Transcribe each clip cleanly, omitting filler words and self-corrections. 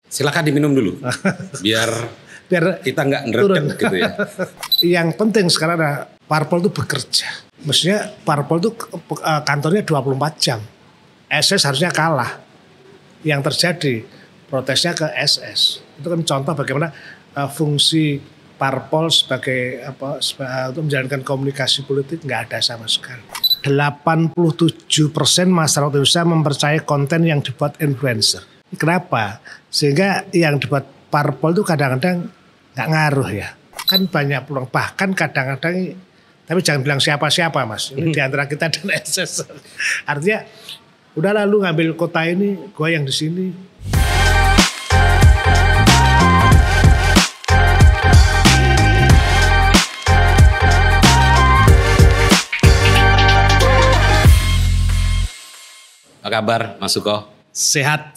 Silakan diminum dulu, biar kita nggak ngereket gitu ya. Yang penting sekarang ada parpol itu bekerja. Maksudnya parpol itu kantornya 24 jam. SS harusnya kalah. Yang terjadi protesnya ke SS. Itu kan contoh bagaimana fungsi parpol sebagai untuk menjalankan komunikasi politik nggak ada sama sekali. 87% masyarakat Indonesia mempercayai konten yang dibuat influencer. Kenapa? Sehingga yang dibuat parpol itu kadang-kadang nggak ngaruh ya. Kan banyak peluang. Bahkan kadang-kadang, tapi jangan bilang siapa-siapa mas. Ini diantara kita dan SS. Artinya, udah lalu ngambil kota ini, gue yang di sini. Apa kabar Mas Suko? Sehat.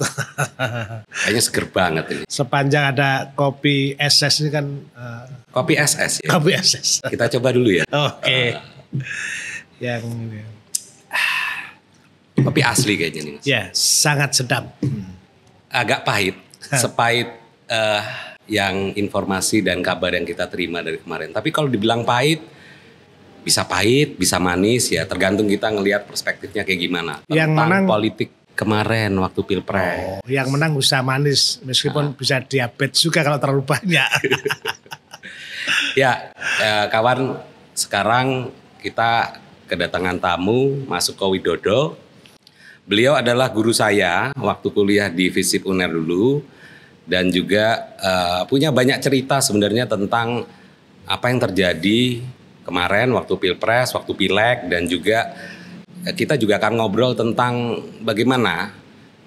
Kayaknya seger banget ini. Sepanjang ada kopi SS ini kan. Kopi SS ya? Kopi SS. Kita coba dulu ya. Oke. Yang kopi asli kayaknya nih Mas. Ya, sangat sedap. Agak pahit. Sepahit yang informasi dan kabar yang kita terima dari kemarin. Tapi kalau dibilang pahit, bisa manis ya. Tergantung kita ngelihat perspektifnya kayak gimana. Yang tentang menang politik kemarin waktu pilpres. Yang menang bisa manis meskipun bisa diabetes juga kalau terlalu banyak. Ya, kawan, sekarang kita kedatangan tamu Mas Suko Widodo. Beliau adalah guru saya waktu kuliah di FISIP UNER dulu dan juga punya banyak cerita sebenarnya tentang apa yang terjadi kemarin waktu pilpres, waktu pileg, dan juga kita juga akan ngobrol tentang bagaimana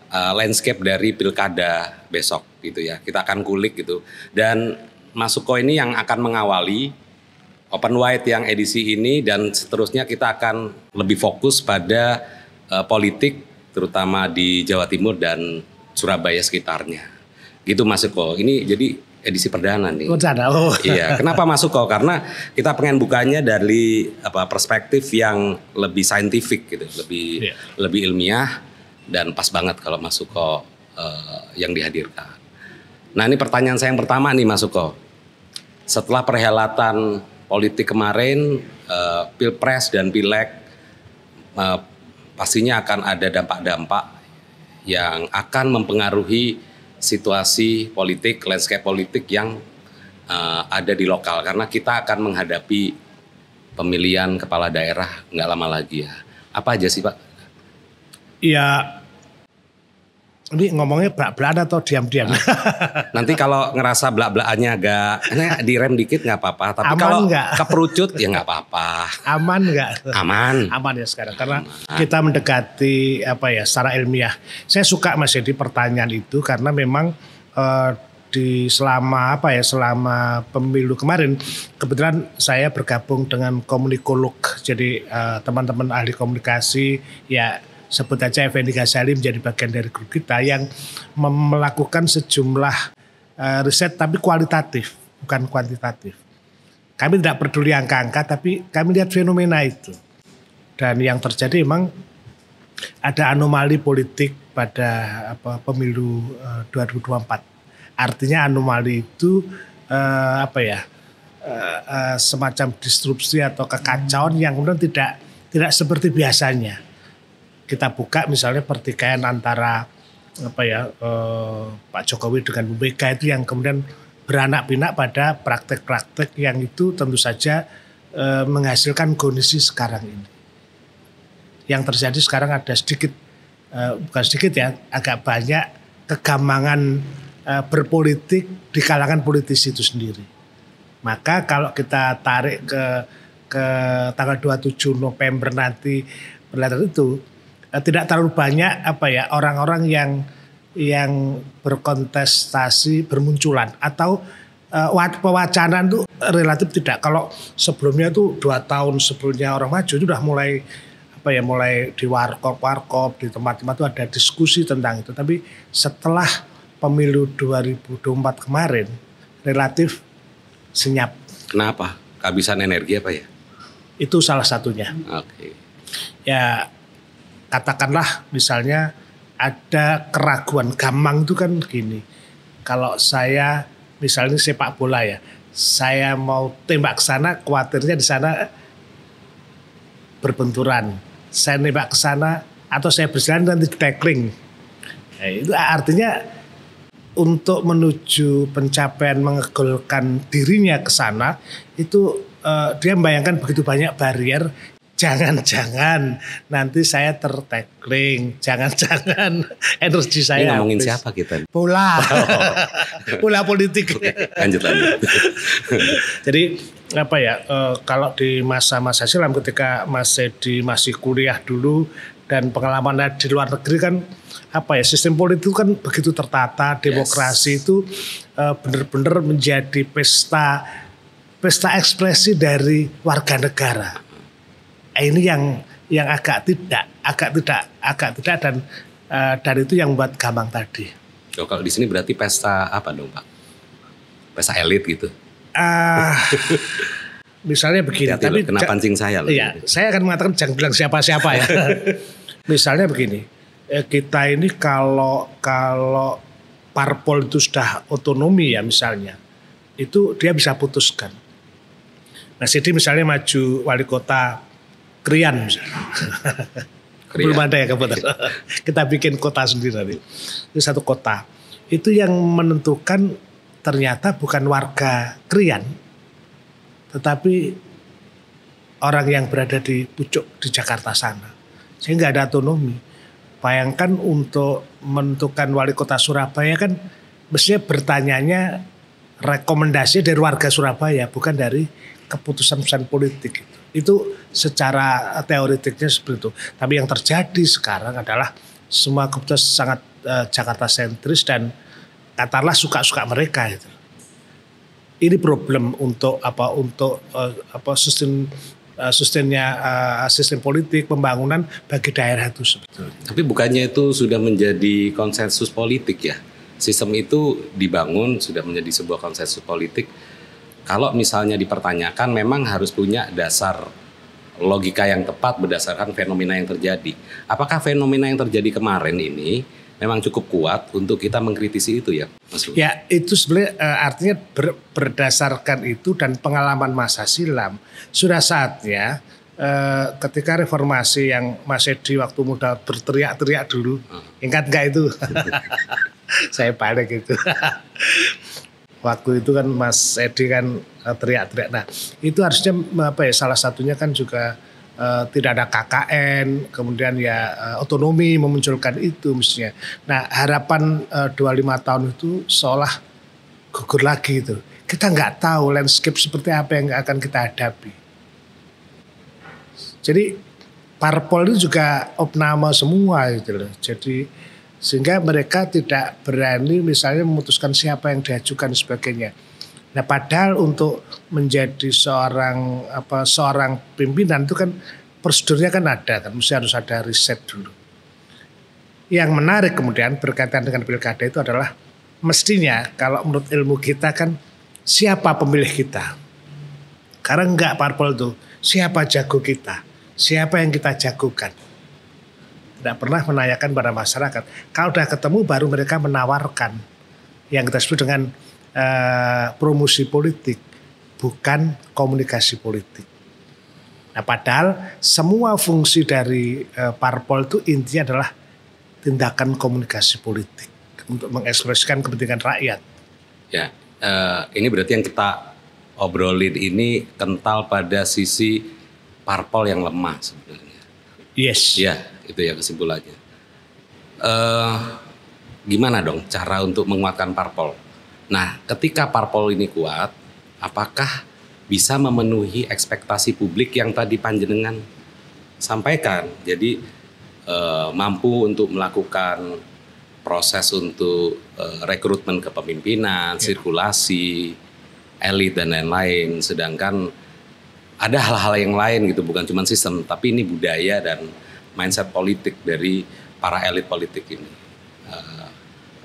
landscape dari pilkada besok gitu ya. Kita akan kulik gitu. Dan Mas Suko ini yang akan mengawali Open White yang edisi ini, dan seterusnya kita akan lebih fokus pada politik terutama di Jawa Timur dan Surabaya sekitarnya. Gitu Mas Suko. Ini jadi edisi perdana nih. Iya, kenapa Mas Suko? Karena kita pengen bukanya dari perspektif yang lebih saintifik gitu, lebih ilmiah, dan pas banget kalau Mas Suko yang dihadirkan. Nah, ini pertanyaan saya yang pertama nih Mas Suko. Setelah perhelatan politik kemarin, pilpres dan pileg, pastinya akan ada dampak-dampak yang akan mempengaruhi situasi politik, landscape politik yang ada di lokal. Karena kita akan menghadapi pemilihan kepala daerah nggak lama lagi ya. Apa aja sih Pak? Ya, ini ngomongnya belak-belakan atau diam-diam? Nanti kalau ngerasa belak-belakannya agak direm dikit nggak apa-apa. Tapi aman kalau gak? Keperucut ya nggak apa-apa. Aman nggak? Aman. Aman ya sekarang. Karena kita mendekati secara ilmiah. Saya suka Mas Edi pertanyaan itu karena memang selama pemilu kemarin kebetulan saya bergabung dengan komunikolog. Jadi teman-teman ahli komunikasi ya, sebut aja Effendi Ghazali menjadi bagian dari grup kita yang melakukan sejumlah riset tapi kualitatif, bukan kuantitatif. Kami tidak peduli angka-angka, tapi kami lihat fenomena itu. Dan yang terjadi memang ada anomali politik pada pemilu 2024. Artinya anomali itu semacam disrupsi atau kekacauan yang kemudian tidak seperti biasanya. Kita buka misalnya pertikaian antara Pak Jokowi dengan Bu Mega itu yang kemudian beranak pinak pada praktek-praktek yang itu tentu saja menghasilkan kondisi sekarang ini. Yang terjadi sekarang ada bukan sedikit ya, agak banyak kegambangan berpolitik di kalangan politisi itu sendiri. Maka kalau kita tarik ke tanggal 27 November nanti perhelatan itu, tidak terlalu banyak orang-orang yang berkontestasi bermunculan atau pewacanaan itu relatif tidak. Kalau sebelumnya itu 2 tahun sebelumnya orang maju itu sudah mulai di warkop di tempat-tempat itu ada diskusi tentang itu. Tapi setelah pemilu 2024 kemarin relatif senyap. Kenapa? Kehabisan energi apa ya? Itu salah satunya. Oke. Ya, katakanlah misalnya ada keraguan, gamang itu kan gini. Kalau saya misalnya sepak bola ya, saya mau tembak ke sana, khawatirnya di sana berbenturan. Saya nembak ke sana atau saya berjalan nanti tackling. Nah, itu artinya untuk menuju pencapaian mengegolkan dirinya ke sana itu dia membayangkan begitu banyak barier. Jangan-jangan nanti saya tertackling, jangan-jangan energi saya. Ini ngomongin habis. siapa kita? Bola, bola politik. Lanjut. Jadi apa ya? Kalau di masa-masa silam ketika Mas Edi masih kuliah dulu dan pengalamannya di luar negeri kan apa ya? Sistem politik itu kan begitu tertata, demokrasi itu benar-benar menjadi pesta ekspresi dari warga negara. Ini yang agak tidak dan itu yang membuat gampang tadi. Oh, kalau di sini berarti pesta apa dong Pak? Pesta elit gitu? Misalnya begini. Tapi kena pancing saya loh. Iya, saya akan mengatakan jangan bilang siapa-siapa ya. Misalnya begini, kita ini kalau parpol itu sudah otonomi ya misalnya, itu dia bisa putuskan. Nah, jadi misalnya maju wali kota Krian misalnya. Belum ada ya kebetulan. Kita bikin kota sendiri nanti. Itu satu kota. Itu yang menentukan ternyata bukan warga Krian, tetapi orang yang berada di pucuk di Jakarta sana. Sehingga ada otonomi. Bayangkan untuk menentukan wali kota Surabaya kan mestinya bertanyanya rekomendasi dari warga Surabaya, bukan dari keputusan politik. Itu secara teoretiknya seperti itu. Tapi yang terjadi sekarang adalah semua keputusan sangat Jakarta sentris dan katakanlah suka-suka mereka gitu. Ini problem untuk sistem politik pembangunan bagi daerah itu sebetulnya. Tapi bukannya itu sudah menjadi konsensus politik ya? Sistem itu dibangun sudah menjadi sebuah konsensus politik. Kalau misalnya dipertanyakan memang harus punya dasar logika yang tepat berdasarkan fenomena yang terjadi. Apakah fenomena yang terjadi kemarin ini memang cukup kuat untuk kita mengkritisi itu ya, Mas? Ya, itu sebenarnya artinya berdasarkan itu dan pengalaman masa silam sudah saatnya ketika reformasi yang Mas Edi waktu muda berteriak-teriak dulu, ingat nggak itu? Saya balik itu. Waktu itu kan Mas Edi kan teriak-teriak. Nah, itu harusnya salah satunya kan juga tidak ada KKN, kemudian ya otonomi memunculkan itu mestinya. Nah, harapan 25 tahun itu seolah gugur lagi itu. Kita nggak tahu landscape seperti apa yang akan kita hadapi. Jadi parpol itu juga opname semua gitu loh. Jadi sehingga mereka tidak berani misalnya memutuskan siapa yang diajukan dan sebagainya. Nah, padahal untuk menjadi seorang pimpinan itu kan prosedurnya kan ada kan, mesti harus ada riset dulu. Yang menarik kemudian berkaitan dengan pilkada itu adalah mestinya kalau menurut ilmu kita kan siapa pemilih kita. Karena enggak parpol itu, siapa jago kita, siapa yang kita jagokan. Tidak pernah menanyakan pada masyarakat. Kalau udah ketemu baru mereka menawarkan yang kita sebut dengan promosi politik, bukan komunikasi politik. Nah, padahal semua fungsi dari parpol itu intinya adalah tindakan komunikasi politik untuk mengekspresikan kepentingan rakyat. Ya, ini berarti yang kita obrolin ini kental pada sisi parpol yang lemah sebenarnya. Yes. Ya, itu ya kesimpulannya. Gimana dong cara untuk menguatkan parpol? Nah, ketika parpol ini kuat, apakah bisa memenuhi ekspektasi publik yang tadi panjenengan sampaikan? Jadi mampu untuk melakukan proses untuk rekrutmen kepemimpinan, sirkulasi, elit dan lain-lain. Sedangkan ada hal-hal yang lain gitu, bukan cuma sistem, tapi ini budaya dan mindset politik dari para elit politik ini.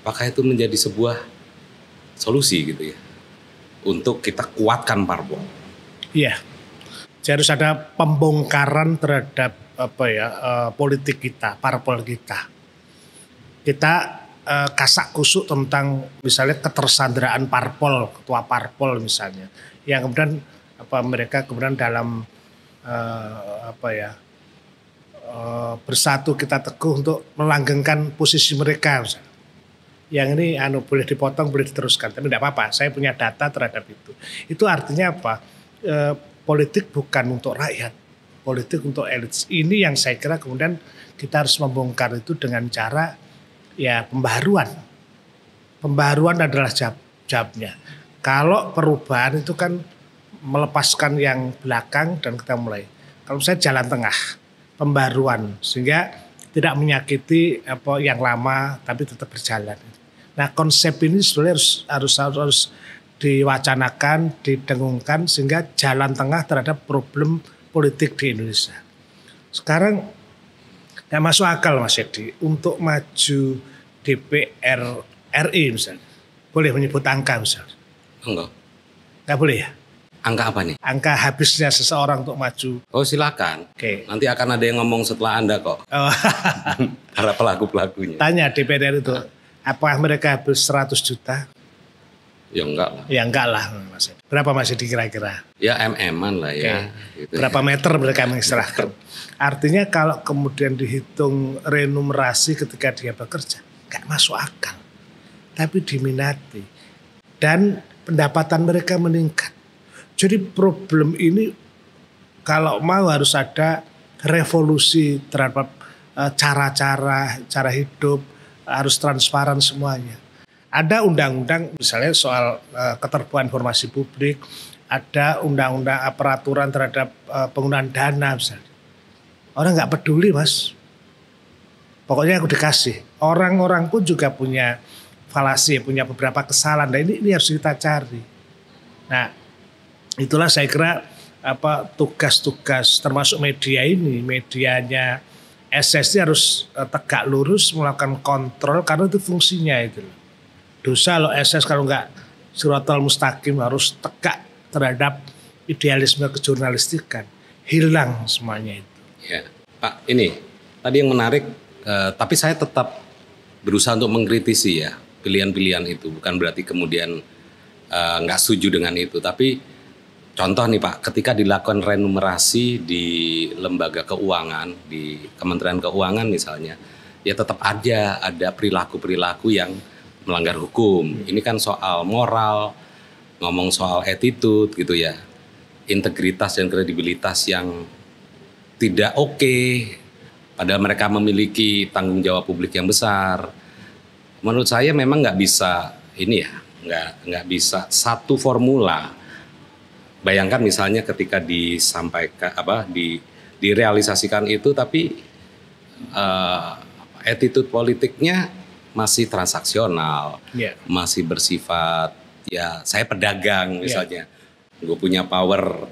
Apakah itu menjadi sebuah solusi gitu ya untuk kita kuatkan parpol? Iya, jadi harus ada pembongkaran terhadap politik kita, parpol kita. Kita kasak kusuk tentang misalnya ketersandraan parpol, ketua parpol misalnya, yang kemudian mereka kemudian dalam bersatu kita teguh untuk melanggengkan posisi mereka misalnya. Yang ini boleh dipotong, boleh diteruskan, tapi tidak apa-apa, saya punya data terhadap itu. Itu artinya apa? Politik bukan untuk rakyat, politik untuk elit. Ini yang saya kira kemudian kita harus membongkar itu dengan cara ya pembaharuan. Pembaharuan adalah jawabnya. Kalau perubahan itu kan melepaskan yang belakang dan kita mulai. Kalau saya jalan tengah, pembaharuan sehingga tidak menyakiti yang lama tapi tetap berjalan. Nah, konsep ini sebenarnya harus diwacanakan, didengungkan sehingga jalan tengah terhadap problem politik di Indonesia. Sekarang nggak masuk akal Mas Yedi untuk maju DPR RI misalnya. Boleh menyebut angka misalnya? Enggak. Nggak boleh ya? Angka apa nih? Angka habisnya seseorang untuk maju. Oh silakan. Oke. Nanti akan ada yang ngomong setelah Anda kok. Oh. Para pelaku-pelakunya. Tanya DPR itu, apakah mereka habis 100 juta? Ya enggak lah. Ya enggak lah Mas. Berapa masih dikira-kira? Ya MM-an lah ya. Gitu. Berapa meter mereka mengistilahkan? Artinya kalau kemudian dihitung remunerasi ketika dia bekerja, enggak masuk akal. Tapi diminati. Dan pendapatan mereka meningkat. Jadi problem ini kalau mau harus ada revolusi terhadap cara hidup, harus transparan semuanya. Ada undang-undang misalnya soal keterbukaan informasi publik, ada undang-undang peraturan terhadap penggunaan dana misalnya. Orang nggak peduli Mas. Pokoknya aku dikasih. Orang-orang pun juga punya falasi, punya beberapa kesalahan. Nah ini harus kita cari. Nah itulah saya kira tugas-tugas termasuk media ini, medianya SSC harus tegak lurus melakukan kontrol karena itu fungsinya itu. Dosa loh SS kalau nggak siratal mustaqim, harus tegak terhadap idealisme kejurnalistikan. Hilang semuanya itu. Ya, Pak, ini tadi yang menarik, tapi saya tetap berusaha untuk mengkritisi ya pilihan-pilihan itu. Bukan berarti kemudian nggak setuju dengan itu, tapi contoh nih Pak, ketika dilakukan renumerasi di lembaga keuangan, di Kementerian Keuangan misalnya, ya tetap aja ada perilaku-perilaku yang melanggar hukum. Ini kan soal moral, ngomong soal attitude gitu ya, integritas dan kredibilitas yang tidak oke. Padahal mereka memiliki tanggung jawab publik yang besar. Menurut saya memang nggak bisa ini ya, nggak bisa satu formula. Bayangkan misalnya ketika disampaikan direalisasikan itu, tapi attitude politiknya masih transaksional, masih bersifat ya saya pedagang misalnya, gue punya power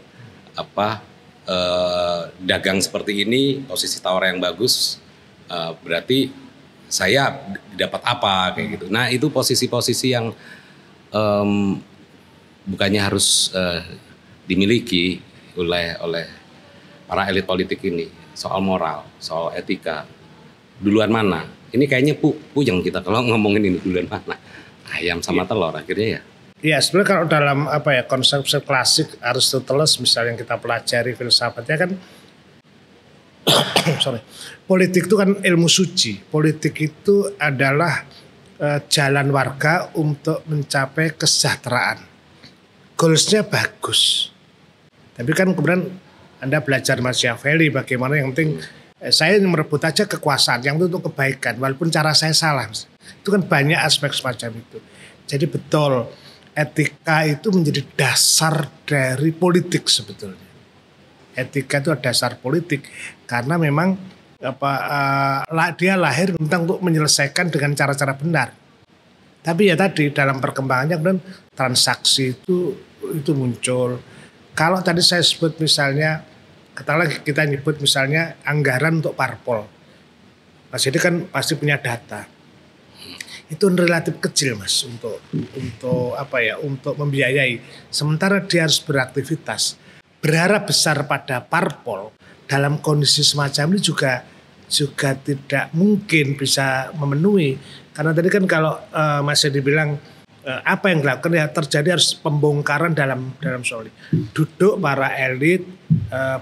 dagang seperti ini, posisi tawar yang bagus, berarti saya dapat apa kayak gitu. Nah itu posisi-posisi yang bukannya harus dimiliki oleh para elit politik ini. Soal moral, soal etika, duluan mana? Ini kayaknya puyeng kita kalau ngomongin ini duluan mana. Ayam sama telur akhirnya ya. Ya sebenarnya kalau dalam konsep klasik Aristoteles misalnya yang kita pelajari filsafatnya kan politik itu kan ilmu suci. Politik itu adalah jalan warga untuk mencapai kesejahteraan. Goalsnya bagus. Tapi kan kemudian Anda belajar Machiavelli bagaimana yang penting saya merebut aja kekuasaan yang itu untuk kebaikan walaupun cara saya salah. Itu kan banyak aspek semacam itu. Jadi betul etika itu menjadi dasar dari politik sebetulnya. Etika itu dasar politik karena memang dia lahir untuk menyelesaikan dengan cara-cara benar. Tapi ya tadi dalam perkembangannya kemudian transaksi itu muncul. Kalau tadi saya sebut misalnya, katakanlah kita nyebut misalnya anggaran untuk parpol. Mas jadi kan pasti punya data. Itu relatif kecil Mas untuk membiayai. Sementara dia harus beraktivitas. Berharap besar pada parpol dalam kondisi semacam ini juga tidak mungkin bisa memenuhi Karena tadi kan kalau masih dibilang apa yang dilakukan ya terjadi harus pembongkaran dalam soal ini. Duduk para elit,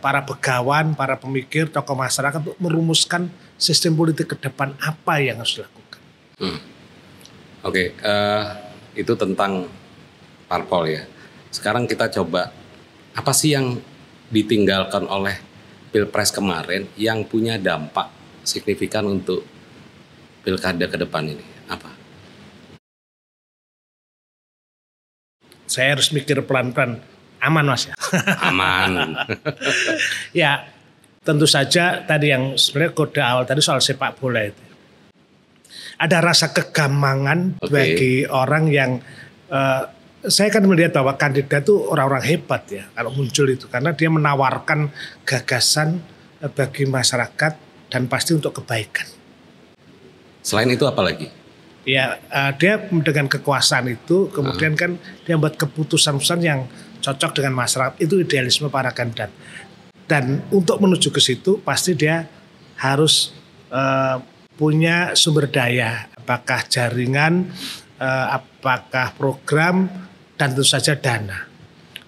para begawan, para pemikir, tokoh masyarakat untuk merumuskan sistem politik ke depan apa yang harus dilakukan. Oke, itu tentang parpol ya. Sekarang kita coba apa sih yang ditinggalkan oleh Pilpres kemarin yang punya dampak signifikan untuk pilkada ke depan ini? Apa? Saya harus mikir pelan-pelan. Aman Mas ya? Aman. Ya tentu saja tadi yang sebenarnya kode awal tadi soal sepak bola itu. Ada rasa kegamangan bagi orang yang saya kan melihat bahwa kandidat itu orang-orang hebat ya kalau muncul itu. Karena dia menawarkan gagasan bagi masyarakat dan pasti untuk kebaikan. Selain itu apa lagi? Ya dia dengan kekuasaan itu kemudian kan dia buat keputusan-keputusan yang cocok dengan masyarakat, itu idealisme para kandidat. Dan untuk menuju ke situ pasti dia harus punya sumber daya, apakah jaringan, apakah program, dan tentu saja dana.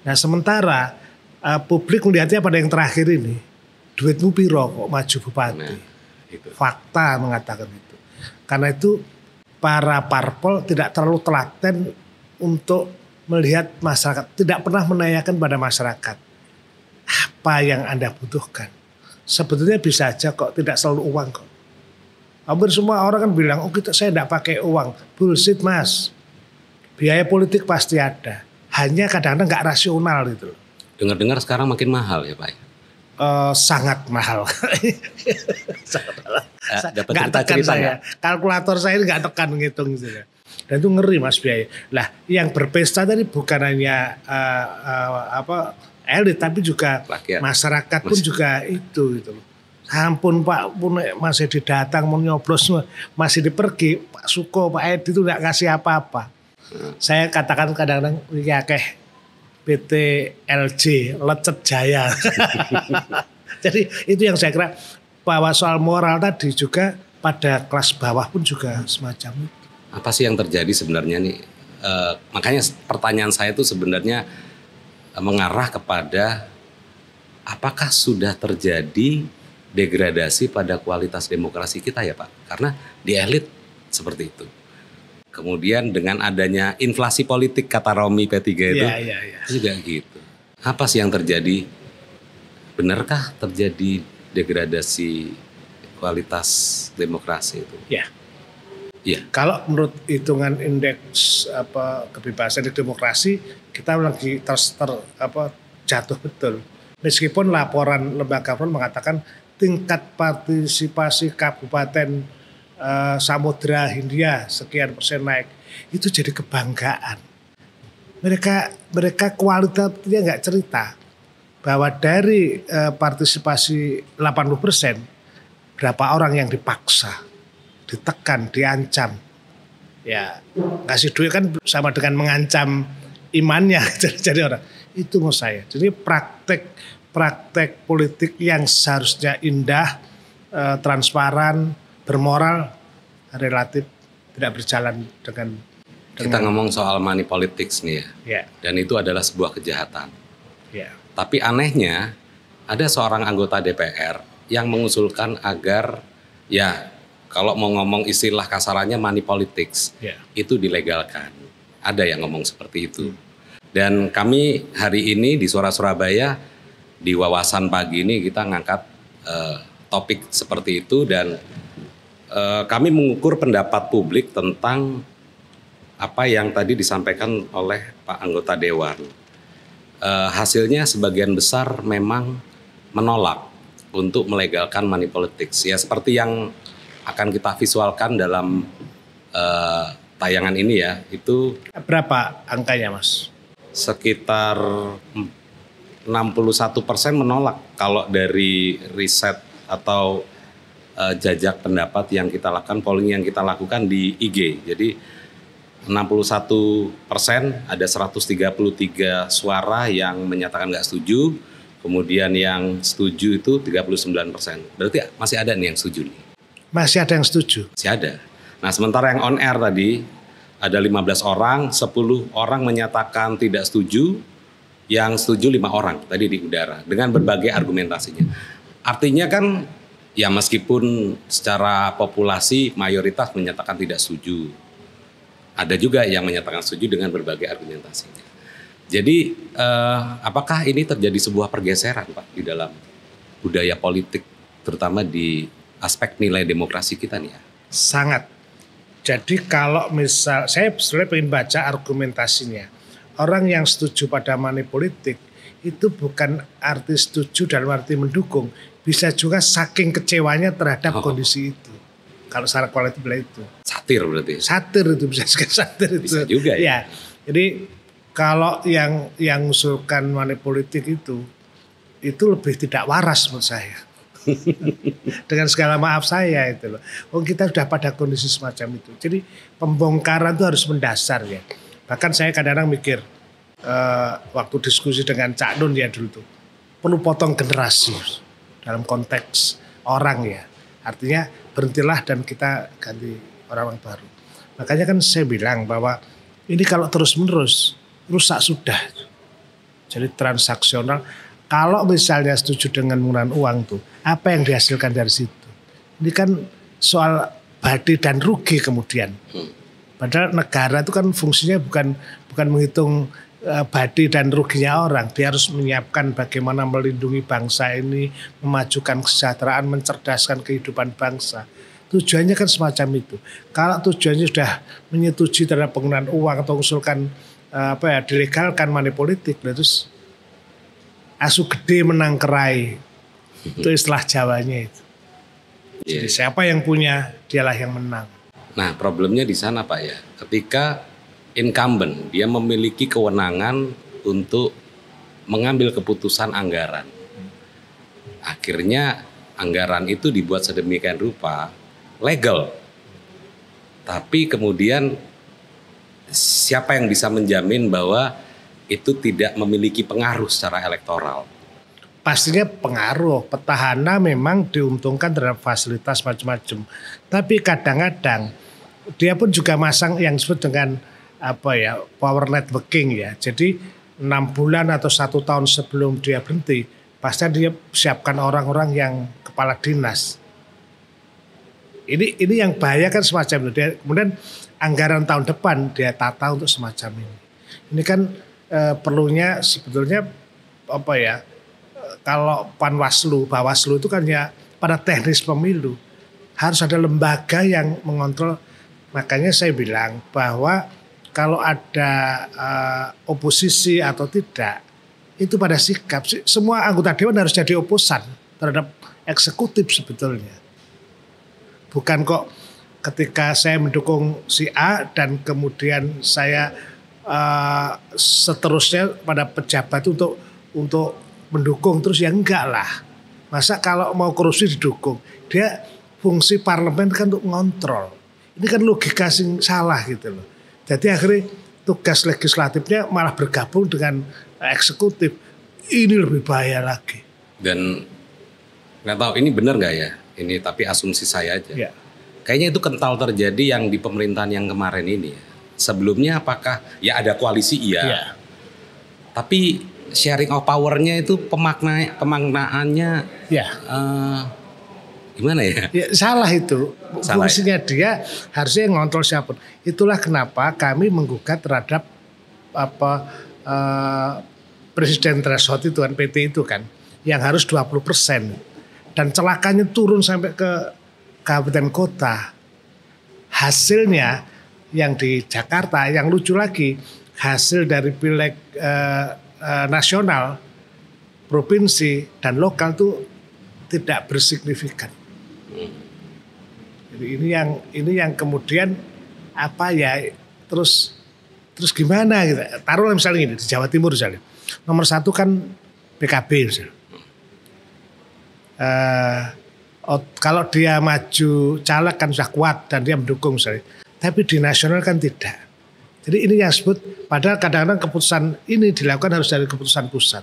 Nah sementara publik melihatnya pada yang terakhir ini, duitmu piro kok maju bupati. Nah, itu. Fakta mengatakan itu. Karena itu para parpol tidak terlalu telaten untuk melihat masyarakat, tidak pernah menanyakan pada masyarakat apa yang Anda butuhkan. Sebetulnya bisa aja kok, tidak selalu uang kok. Hampir semua orang kan bilang, oh saya tidak pakai uang. Bullshit Mas. Biaya politik pasti ada. Hanya kadang-kadang nggak rasional gitu. Dengar-dengar sekarang makin mahal ya Pak? Sangat mahal. Dapat Nggak tekan cerita-cerita saya. Kalkulator saya nggak tekan ngitung gitu ya. Dan itu ngeri Mas biaya. Lah yang berpesta tadi bukan hanya elit tapi juga rakyat. Masyarakat pun juga itu gitu loh. Ampun Pak, pun masih didatang mau nyoblos masih dipergi Pak Suko, Pak Edi itu nggak ngasih apa-apa. Saya katakan kadang-kadang ya kayak PT LJ Lecet Jaya. Jadi itu yang saya kira bahwa soal moral tadi juga pada kelas bawah pun juga semacam itu. Apa sih yang terjadi sebenarnya nih? Makanya pertanyaan saya itu sebenarnya mengarah kepada apakah sudah terjadi degradasi pada kualitas demokrasi kita ya Pak? Karena di elit seperti itu. Kemudian dengan adanya inflasi politik kata Romi P3 itu juga gitu. Apa sih yang terjadi? Benarkah terjadi degradasi kualitas demokrasi itu? Ya. Iya. Kalau menurut hitungan indeks kebebasan demokrasi kita lagi jatuh betul. Meskipun laporan lembaga pun mengatakan tingkat partisipasi kabupaten Samudra Hindia sekian persen naik, itu jadi kebanggaan. Mereka kualitatifnya nggak cerita bahwa dari partisipasi 80%, berapa orang yang dipaksa, ditekan, diancam. Ya ngasih duit kan sama dengan mengancam imannya jadi orang. Itu menurut saya. Jadi praktek politik yang seharusnya indah, transparan, bermoral, relatif tidak berjalan dengan kita ngomong soal money politics nih ya. Ya. Dan itu adalah sebuah kejahatan. Ya. Tapi anehnya ada seorang anggota DPR yang mengusulkan agar ya kalau mau ngomong istilah kasarannya money politics itu dilegalkan. Ada yang ngomong seperti itu. Dan kami hari ini di Suara Surabaya di Wawasan Pagi ini kita ngangkat topik seperti itu dan kami mengukur pendapat publik tentang apa yang tadi disampaikan oleh Pak anggota Dewan. Hasilnya sebagian besar memang menolak untuk melegalkan money politics. Ya seperti yang akan kita visualkan dalam tayangan ini ya. Itu berapa angkanya Mas? Sekitar 61% menolak kalau dari riset atau jajak pendapat yang kita lakukan, polling yang kita lakukan di IG. Jadi 61% ada 133 suara yang menyatakan nggak setuju, kemudian yang setuju itu 39%. Berarti masih ada nih yang setuju nih. Masih ada yang setuju? Masih ada. Nah, sementara yang on air tadi ada 15 orang, 10 orang menyatakan tidak setuju, yang setuju 5 orang tadi di udara dengan berbagai argumentasinya. Artinya kan ya meskipun secara populasi mayoritas menyatakan tidak setuju, ada juga yang menyatakan setuju dengan berbagai argumentasinya. Jadi apakah ini terjadi sebuah pergeseran Pak di dalam budaya politik terutama di aspek nilai demokrasi kita nih ya? Sangat. Jadi kalau misal, saya sebenarnya pengen baca argumentasinya. Orang yang setuju pada money politik itu bukan arti setuju dalam arti mendukung. Bisa juga saking kecewanya terhadap kondisi itu. Kalau secara kualitatif itu. Satir berarti? Satir itu, bisa satir itu. Bisa juga ya? Ya. Jadi kalau yang usulkan money politik itu lebih tidak waras menurut saya. Dengan segala maaf saya itu loh. Oh, kita sudah pada kondisi semacam itu. Jadi pembongkaran itu harus mendasar ya. Bahkan saya kadang-kadang mikir waktu diskusi dengan Cak Nun ya dulu tuh, perlu potong generasi dalam konteks orang ya. Artinya berhentilah dan kita ganti orang baru. Makanya kan saya bilang bahwa ini kalau terus-menerus rusak sudah. Jadi transaksional. Kalau misalnya setuju dengan penggunaan uang tuh, apa yang dihasilkan dari situ? Ini kan soal badi dan rugi kemudian. Padahal negara itu kan fungsinya bukan menghitung badi dan ruginya orang. Dia harus menyiapkan bagaimana melindungi bangsa ini, memajukan kesejahteraan, mencerdaskan kehidupan bangsa. Tujuannya kan semacam itu. Kalau tujuannya sudah menyetujui terhadap penggunaan uang atau usulkan dilegalkan money politik, terus asu gede menang kerai, itu istilah Jawanya itu. Jadi siapa yang punya, dialah yang menang. Nah, problemnya di sana Pak ya, ketika incumbent dia memiliki kewenangan untuk mengambil keputusan anggaran. Akhirnya anggaran itu dibuat sedemikian rupa legal. Tapi kemudian siapa yang bisa menjamin bahwa itu tidak memiliki pengaruh secara elektoral? Pastinya pengaruh. Petahana memang diuntungkan terhadap fasilitas macam-macam. Tapi kadang-kadang dia pun juga masang yang disebut dengan power networking ya. Jadi 6 bulan atau 1 tahun sebelum dia berhenti, pasti dia siapkan orang-orang yang kepala dinas. Ini yang bahaya kan semacam itu. Dia, kemudian anggaran tahun depan dia tata untuk semacam ini. Ini kan perlunya sebetulnya kalau Panwaslu, Bawaslu itu kan ya pada teknis pemilu harus ada lembaga yang mengontrol. Makanya saya bilang bahwa kalau ada oposisi atau tidak itu pada sikap. Semua anggota dewan harus jadi oposan terhadap eksekutif sebetulnya. Bukan kok ketika saya mendukung si A dan kemudian saya seterusnya pada pejabat untuk mendukung terus, ya enggak lah. Masa kalau mau korupsi didukung? Dia fungsi parlemen kan untuk ngontrol. Ini kan logika sing salah gitu loh. Jadi akhirnya tugas legislatifnya malah bergabung dengan eksekutif. Ini lebih bahaya lagi. Dan nggak tahu ini benar nggak ya? Ini tapi asumsi saya aja. Ya. Kayaknya itu kental terjadi yang di pemerintahan yang kemarin ini ya. Sebelumnya apakah ya ada koalisi iya, tapi sharing of power-nya itu pemaknaannya gimana ya? Ya salah itu. Fungsinya dia harusnya ngontrol siapapun. Itulah kenapa kami menggugat terhadap presiden threshold itu kan, PT itu kan, yang harus 20%. Dan celakanya turun sampai ke kabupaten kota. Hasilnya yang di Jakarta, yang lucu lagi, hasil dari pileg nasional, provinsi dan lokal itu tidak bersignifikan. Jadi ini yang kemudian terus gimana gitu. Taruhlah misalnya ini di Jawa Timur misalnya, nomor 1 kan PKB misalnya. Kalau dia maju caleg kan sudah kuat dan dia mendukung misalnya. Tapi di nasional kan tidak. Jadi ini yang disebut, padahal kadang-kadang keputusan ini dilakukan harus dari keputusan pusat.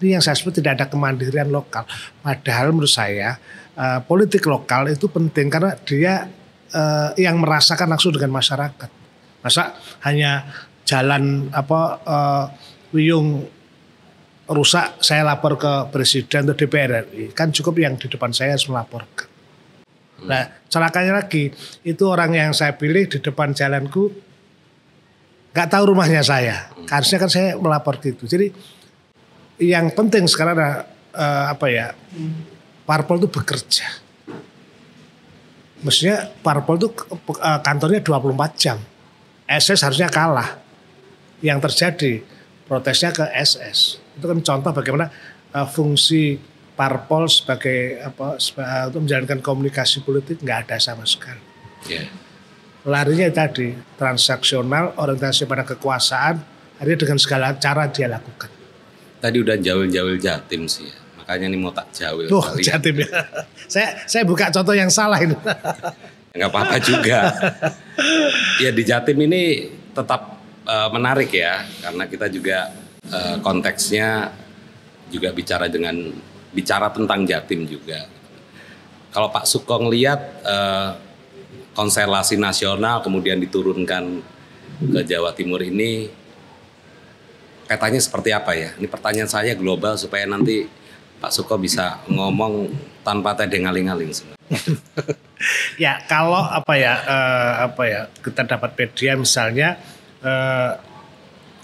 Ini yang saya sebut tidak ada kemandirian lokal. Padahal menurut saya politik lokal itu penting karena dia yang merasakan langsung dengan masyarakat. Masa hanya jalan Wiyung rusak saya lapor ke Presiden atau DPR RI, kan cukup yang di depan saya harus melaporkan. Nah celakanya lagi itu orang yang saya pilih di depan jalanku nggak tahu rumahnya saya, harusnya kan saya melapor gitu. Jadi yang penting sekarang adalah parpol itu bekerja. Mestinya parpol itu kantornya 24 jam. SS harusnya kalah. Yang terjadi protesnya ke SS. Itu kan contoh bagaimana fungsi parpol sebagai untuk menjalankan komunikasi politik nggak ada sama sekali. Yeah. Larinya tadi transaksional, orientasi pada kekuasaan, akhirnya dengan segala cara dia lakukan. Tadi udah jawil-jawil Jatim sih ya. Makanya ini mau tak jawil. Jatim ya. Saya buka contoh yang salah ini. Nggak apa-apa juga. Ya di Jatim ini tetap menarik ya, karena kita juga konteksnya juga bicara tentang Jatim juga. Kalau Pak Suko ngelihat konstelasi nasional kemudian diturunkan ke Jawa Timur ini, petanya seperti apa ya? Ini pertanyaan saya global supaya nanti Pak Suko bisa ngomong tanpa tedeng-aling-aling. Ya kalau kita dapat media misalnya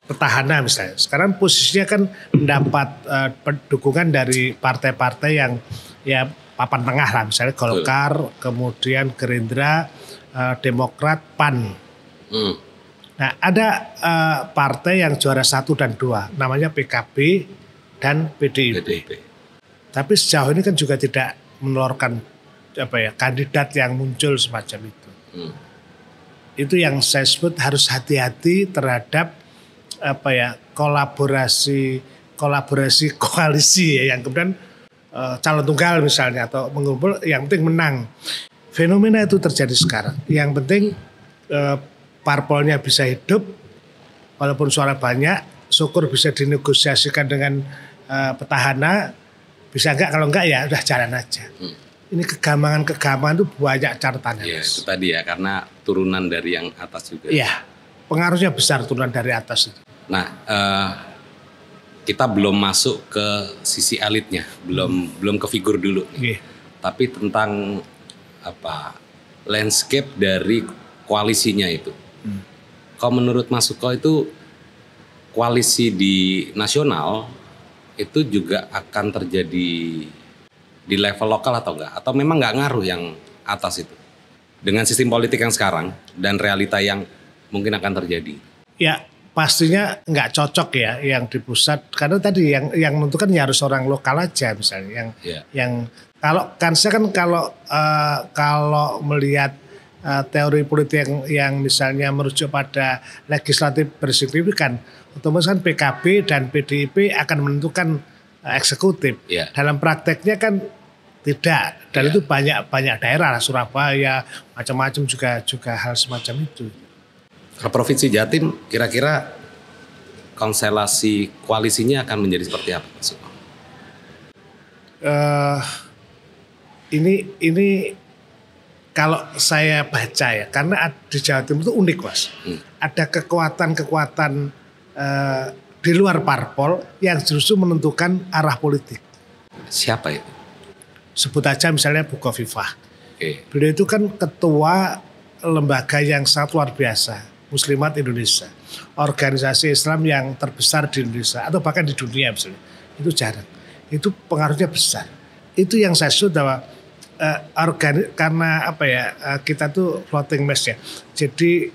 petahana misalnya, sekarang posisinya kan mendapat dukungan dari partai-partai yang ya papan tengah lah, misalnya Golkar, kemudian Gerindra, Demokrat, PAN. Nah ada partai yang juara 1 dan 2, namanya PKB dan PDIP. Tapi sejauh ini kan juga tidak menelurkan kandidat yang muncul semacam itu. Itu yang saya sebut harus hati-hati terhadap kolaborasi koalisi ya, yang kemudian calon tunggal misalnya atau mengumpul yang penting menang. Fenomena itu terjadi sekarang. Yang penting parpolnya bisa hidup walaupun suara banyak, syukur bisa dinegosiasikan dengan petahana, bisa enggak, kalau enggak ya udah jalan aja. Ini kegamangan itu banyak catatannya. Ya, itu tadi ya, karena turunan dari yang atas juga. Iya, pengaruhnya besar turunan dari atas itu. Nah, kita belum masuk ke sisi elitnya, belum ke figur dulu. Tapi tentang landscape dari koalisinya itu. Kalau menurut Mas Suko itu koalisi di nasional itu juga akan terjadi di level lokal atau enggak? Atau memang enggak ngaruh yang atas itu? Dengan sistem politik yang sekarang dan realita yang mungkin akan terjadi. Ya pastinya enggak cocok ya yang di pusat. Karena tadi yang menentukan ya harus orang lokal aja misalnya. Yang kalau kan saya kan kalau melihat teori politik yang misalnya merujuk pada legislatif bersignifikan, otomatis kan PKB dan PDIP akan menentukan eksekutif. Dalam prakteknya kan tidak, dan itu banyak daerah, Surabaya macam-macam juga hal semacam itu. Ke Provinsi Jatim kira-kira konstelasi koalisinya akan menjadi seperti apa, Mas Suko? Ini kalau saya baca ya, karena di Jawa Timur itu unik Mas. Ada kekuatan-kekuatan di luar parpol yang justru menentukan arah politik. Siapa itu? Sebut aja misalnya Bu Khofifah. Beliau itu kan ketua lembaga yang sangat luar biasa, Muslimat Indonesia, organisasi Islam yang terbesar di Indonesia atau bahkan di dunia misalnya. Itu jarang. Itu pengaruhnya besar. Itu yang saya sebut bahwa karena kita tuh floating mass ya. Jadi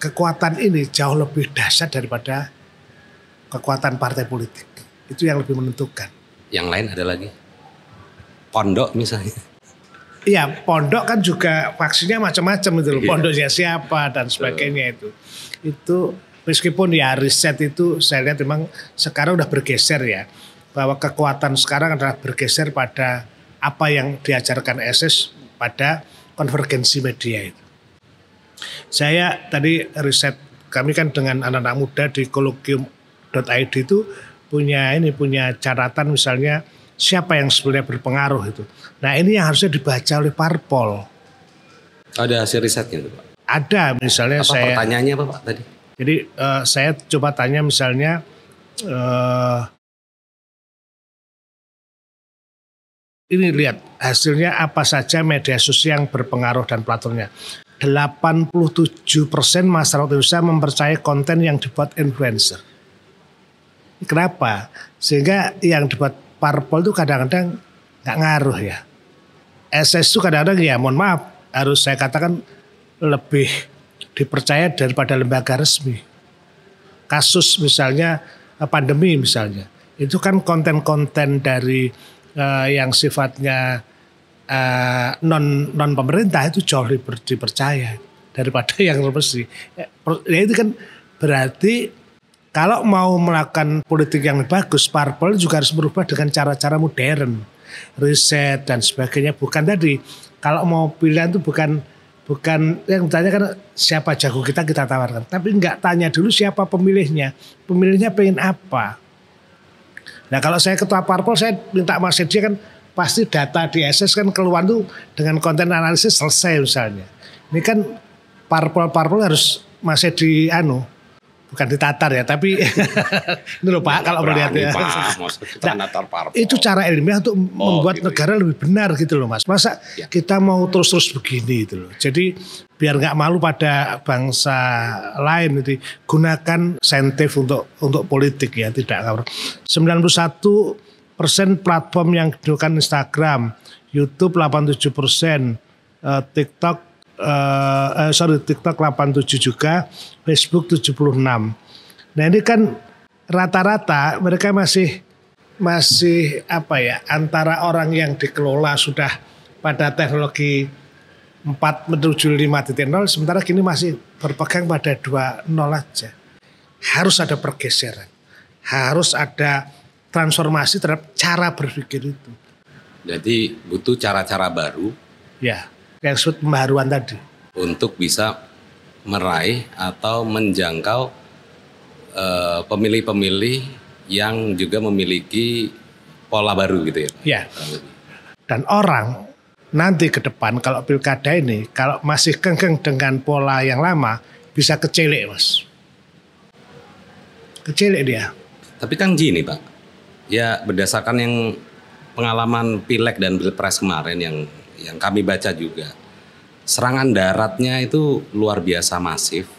kekuatan ini jauh lebih dahsyat daripada kekuatan partai politik. Itu yang lebih menentukan. Yang lain ada lagi? Pondok misalnya. Iya, pondok kan juga vaksinnya macam-macam itu loh. Pondoknya siapa dan sebagainya itu. Itu meskipun ya riset itu saya lihat memang sekarang udah bergeser ya. Bahwa kekuatan sekarang adalah bergeser pada apa yang diajarkan SS pada konvergensi media itu. Saya tadi riset, kami kan dengan anak-anak muda di Colloquium.id itu punya catatan misalnya siapa yang sebenarnya berpengaruh itu. Nah ini yang harusnya dibaca oleh parpol. Ada hasil risetnya tuh Pak? Ada, misalnya Apa pertanyaannya apa Pak tadi? Jadi saya coba tanya misalnya ini lihat hasilnya apa saja media sosial yang berpengaruh dan platformnya. 87% masyarakat Indonesia mempercayai konten yang dibuat influencer. Kenapa? Sehingga yang dibuat parpol itu kadang-kadang nggak ngaruh ya. SS itu kadang-kadang ya mohon maaf harus saya katakan lebih dipercaya daripada lembaga resmi. Kasus misalnya pandemi misalnya, itu kan konten-konten dari yang sifatnya non pemerintah itu jauh lebih dipercaya daripada yang resmi. Ya itu kan berarti kalau mau melakukan politik yang bagus, parpol juga harus berubah dengan cara-cara modern, riset dan sebagainya. Bukan tadi kalau mau pilihan itu bukan yang ditanya kan siapa jago kita tawarkan, tapi enggak tanya dulu siapa pemilihnya pengen apa. Nah kalau saya ketua parpol saya minta Mas Edi kan pasti data di SS kan keluar tuh dengan konten analisis selesai misalnya. Ini kan parpol harus Mas Edi bukan ditatar ya, tapi ini loh Pak kalau melihat ya. Itu cara ilmiah untuk membuat gitu negara lebih benar gitu loh Mas. Masa kita mau terus-terus begini gitu loh. Jadi biar nggak malu pada bangsa lain itu gunakan saintif untuk politik ya, tidak. 91% platform yang digunakan Instagram, YouTube 87%, TikTok 87 juga, Facebook 76. Nah ini kan rata-rata mereka masih antara orang yang dikelola sudah pada teknologi 4 menuju 5.0, sementara kini masih berpegang pada 2.0 aja. Harus ada pergeseran, harus ada transformasi terhadap cara berpikir itu. Jadi butuh cara-cara baru. Ya. Yang disebut pembaharuan tadi. Untuk bisa meraih atau menjangkau pemilih-pemilih yang juga memiliki pola baru gitu ya. Ya. Dan orang nanti ke depan kalau pilkada ini kalau masih kengkeng dengan pola yang lama bisa kecelek Mas. Kecelek dia. Tapi kan gini Pak, ya berdasarkan yang pengalaman Pileg dan Pilpres kemarin yang kami baca juga, serangan daratnya itu luar biasa masif,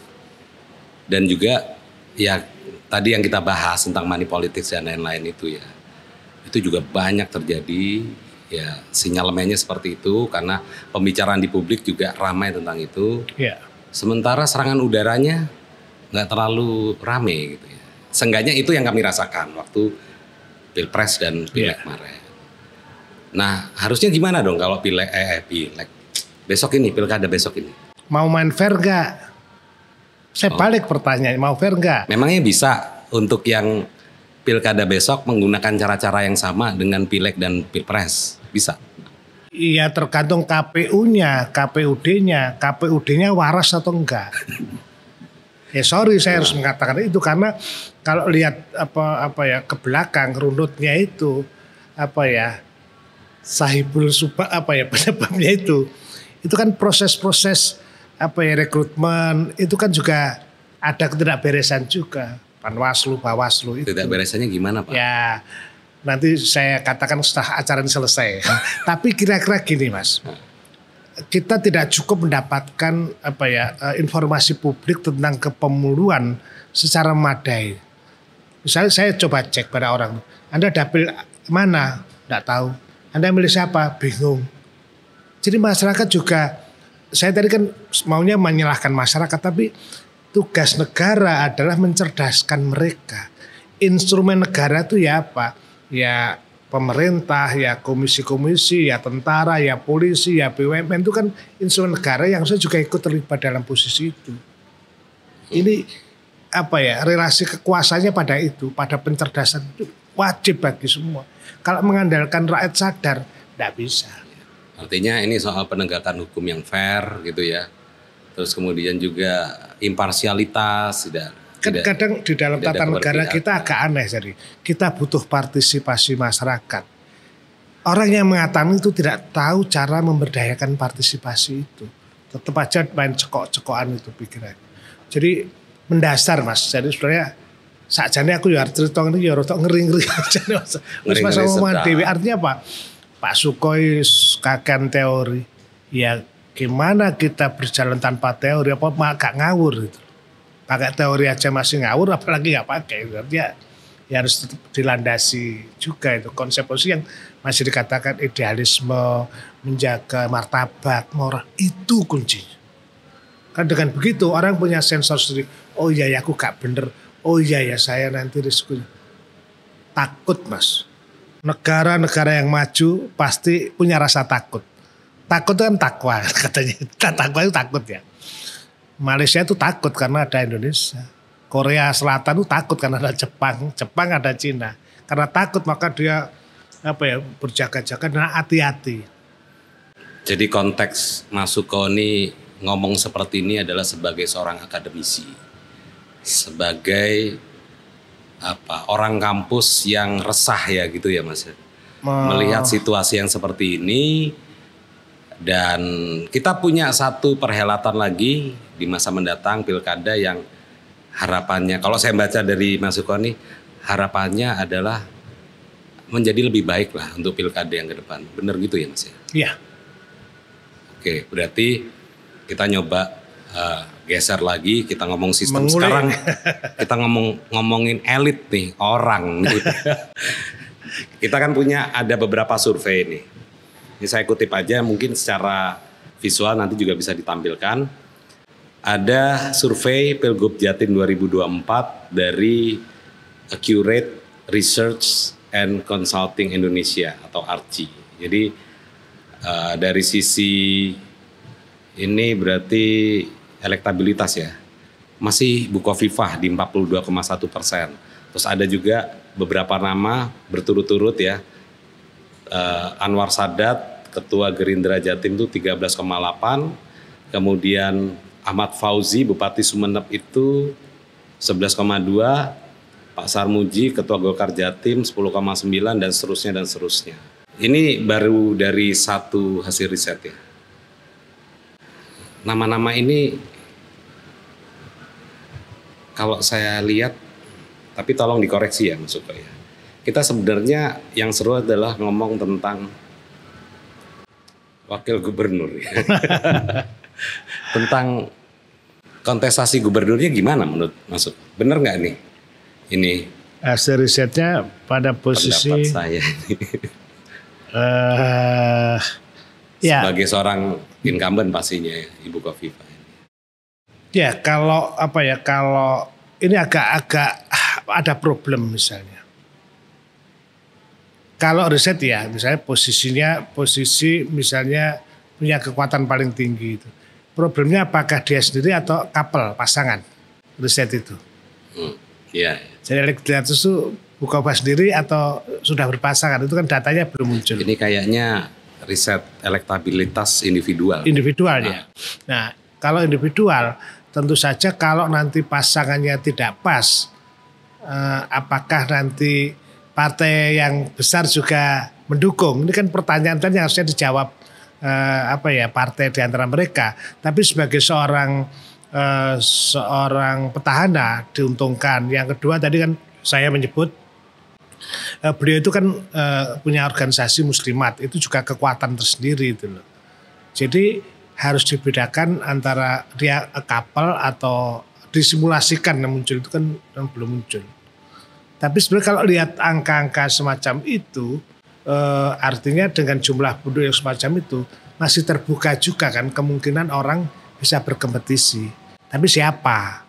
dan juga ya tadi yang kita bahas tentang money politics dan lain-lain itu juga banyak terjadi ya, sinyalemennya seperti itu karena pembicaraan di publik juga ramai tentang itu. Yeah. Sementara serangan udaranya nggak terlalu rame gitu ya. Seenggaknya itu yang kami rasakan waktu Pilpres dan Pileg kemarin. Nah harusnya gimana dong kalau Pileg besok ini, pilkada besok ini? Mau main fair nggak? Saya balik pertanyaan, mau fair nggak? Memangnya bisa untuk yang pilkada besok menggunakan cara-cara yang sama dengan Pileg dan Pilpres? Bisa? Iya tergantung KPU-nya, KPUD-nya waras atau enggak. Saya harus mengatakan itu karena kalau lihat ke belakang runutnya itu sahibul subak penyebabnya itu kan proses-proses rekrutmen itu kan juga ada ketidakberesan juga, Panwaslu, Bawaslu itu. Ketidakberesannya gimana Pak? Ya nanti saya katakan setelah acara ini selesai. Tapi kira-kira gini Mas, kita tidak cukup mendapatkan informasi publik tentang kepemiluan secara memadai. Misalnya saya coba cek pada orang, Anda dapil mana? Tidak tahu. Anda milih siapa? Bingung. Jadi masyarakat juga, saya tadi kan maunya menyalahkan masyarakat, tapi tugas negara adalah mencerdaskan mereka. Instrumen negara itu ya apa? Ya pemerintah, ya komisi-komisi, ya tentara, ya polisi, ya BUMN itu kan instrumen negara yang saya juga ikut terlibat dalam posisi itu. Ini relasi kekuasaannya pada itu, pada pencerdasan itu wajib bagi semua. Kalau mengandalkan rakyat sadar, tidak bisa. Artinya ini soal penegakan hukum yang fair gitu ya. Terus kemudian juga imparsialitas, kadang di dalam tata negara kita agak aneh, jadi kita butuh partisipasi masyarakat. Orang yang mengatakan itu tidak tahu cara memberdayakan partisipasi itu. Tetap aja main cekok-cekokan itu pikirannya. Jadi mendasar Mas. Jadi sebenarnya sakjane aku ya cerita ini ya rotok ngeri-ngeri aja Mas. Mas ngomong dhewe artinya apa? Pak Sukhoi kakan teori. Ya gimana kita berjalan tanpa teori apa gak ngawur gitu. Pakai teori aja masih ngawur apalagi gak pakai. Artinya ya harus tetap dilandasi juga itu konsep yang masih dikatakan idealisme, menjaga martabat, moral itu kuncinya. Kan dengan begitu orang punya sensor sendiri. Oh iya ya aku gak bener. Oh iya ya saya nanti risiko. Takut Mas. Negara-negara yang maju pasti punya rasa takut. Takut itu kan takwa katanya. Takwa itu takut ya. Malaysia itu takut karena ada Indonesia. Korea Selatan itu takut karena ada Jepang. Jepang ada Cina. Karena takut maka dia berjaga-jaga dan hati-hati. Jadi konteks Mas Sukhoi ini ngomong seperti ini adalah sebagai seorang akademisi, sebagai orang kampus yang resah ya gitu ya Mas. Melihat situasi yang seperti ini, dan kita punya satu perhelatan lagi di masa mendatang pilkada yang harapannya, kalau saya baca dari Mas Sukhoi ini, harapannya adalah menjadi lebih baik lah untuk pilkada yang ke depan. Benar gitu ya Mas ya? Iya. Oke, berarti kita nyoba geser lagi, kita ngomong sistem. Mengulik. Sekarang kita ngomongin elit nih, orang gitu. Kita kan punya ada beberapa survei nih. Ini saya kutip aja, mungkin secara visual nanti juga bisa ditampilkan. Ada survei Pilgub Jatim 2024 dari Accurate Research and Consulting Indonesia atau ARCI. Jadi dari sisi ini berarti elektabilitas ya, masih Bukoviva di 42,1%. Terus ada juga beberapa nama berturut-turut ya, Anwar Sadat, Ketua Gerindra Jatim itu 13,8, kemudian Ahmad Fauzi, Bupati Sumeneb itu 11,2, Pak Sarmuji, Ketua Golkar Jatim 10,9 dan seterusnya. Ini baru dari satu hasil riset ya. Nama-nama ini kalau saya lihat, tapi tolong dikoreksi ya Mas Sukhoi ya. Kita sebenarnya yang seru adalah ngomong tentang wakil gubernur ya. Tentang kontestasi gubernurnya gimana menurut Mas Sukhoi? Bener nggak nih? Ini hasil risetnya pada posisi pendapat saya ya. Sebagai seorang incumbent pastinya ya, Ibu Kofifa. Ya kalau kalau ini agak ada problem misalnya. Kalau riset ya misalnya posisi misalnya punya kekuatan paling tinggi itu. Problemnya apakah dia sendiri atau couple, pasangan, riset itu. Iya. Jadi elektabilitas itu Bukoviva sendiri atau sudah berpasangan, itu kan datanya belum muncul. Ini kayaknya riset elektabilitas individual. Individual ya. Nah kalau individual tentu saja kalau nanti pasangannya tidak pas, apakah nanti partai yang besar juga mendukung? Ini kan pertanyaan yang harusnya dijawab partai di antara mereka. Tapi sebagai seorang petahana diuntungkan. Yang kedua tadi kan saya menyebut beliau itu kan punya organisasi muslimat, itu juga kekuatan tersendiri itu loh. Jadi harus dibedakan antara dia couple atau disimulasikan yang muncul itu kan yang belum muncul. Tapi sebenarnya kalau lihat angka-angka semacam itu, artinya dengan jumlah penduduk yang semacam itu masih terbuka juga kan kemungkinan orang bisa berkompetisi. Tapi siapa?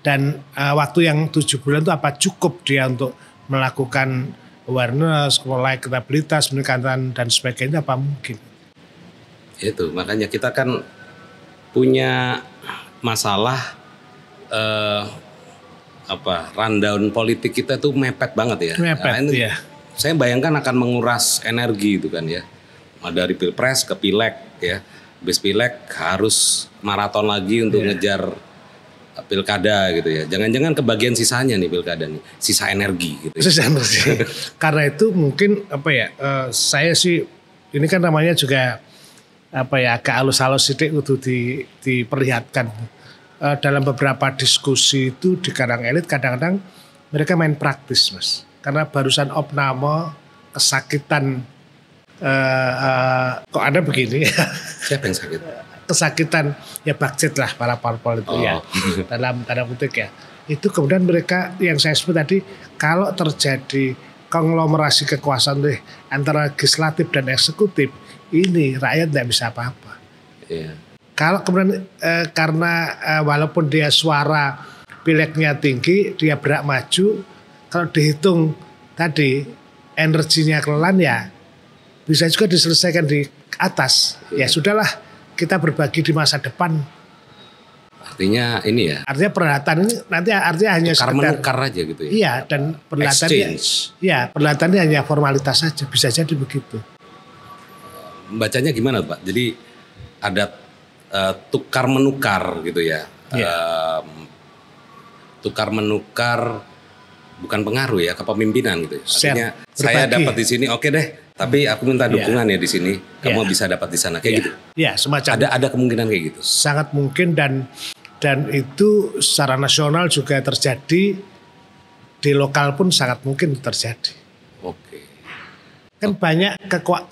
Dan waktu yang 7 bulan itu apa cukup dia untuk melakukan awareness, elektabilitas, peningkatan dan sebagainya, apa mungkin? Itu makanya kita kan punya masalah rundown politik kita tuh mepet banget ya. Mepet ya. Saya bayangkan akan menguras energi itu kan ya. Dari Pilpres ke Pileg ya. Habis Pileg harus maraton lagi untuk ngejar pilkada gitu ya. Jangan-jangan kebagian sisanya nih pilkada nih, sisa energi gitu. Sisa energi. Karena itu mungkin saya sih ini kan namanya juga agak halus-halus sidik kudu diperlihatkan. Dalam beberapa diskusi itu di kalangan elit kadang-kadang mereka main praktis, Mas. Karena barusan opname kesakitan kok Anda begini. Siapa yang sakit? Kesakitan ya budget lah para parpol itu ya dalam tanda kutip ya. Itu kemudian mereka yang saya sebut tadi, kalau terjadi konglomerasi kekuasaan antara legislatif dan eksekutif, ini rakyat tidak bisa apa-apa. Iya. Kalau kemudian karena walaupun dia suara pileknya tinggi, dia berhak maju, kalau dihitung tadi energinya kelelahan ya bisa juga diselesaikan di atas. Ya sudahlah, kita berbagi di masa depan. Artinya ini ya. Artinya perhelatan ini nanti artinya hanya sekedar menukar aja gitu ya. Iya, dan perhelatannya hanya formalitas saja, bisa jadi begitu. Bacanya gimana, Pak? Jadi ada tukar menukar gitu ya. Tukar menukar bukan pengaruh ya, kepemimpinan gitu. Artinya saya dapat di sini oke deh, tapi aku minta dukungan ya di sini. Kamu bisa dapat di sana kayak gitu. Ya, semacam ada kemungkinan kayak gitu. Sangat mungkin dan itu secara nasional juga terjadi, di lokal pun sangat mungkin terjadi. Oke. Kan banyak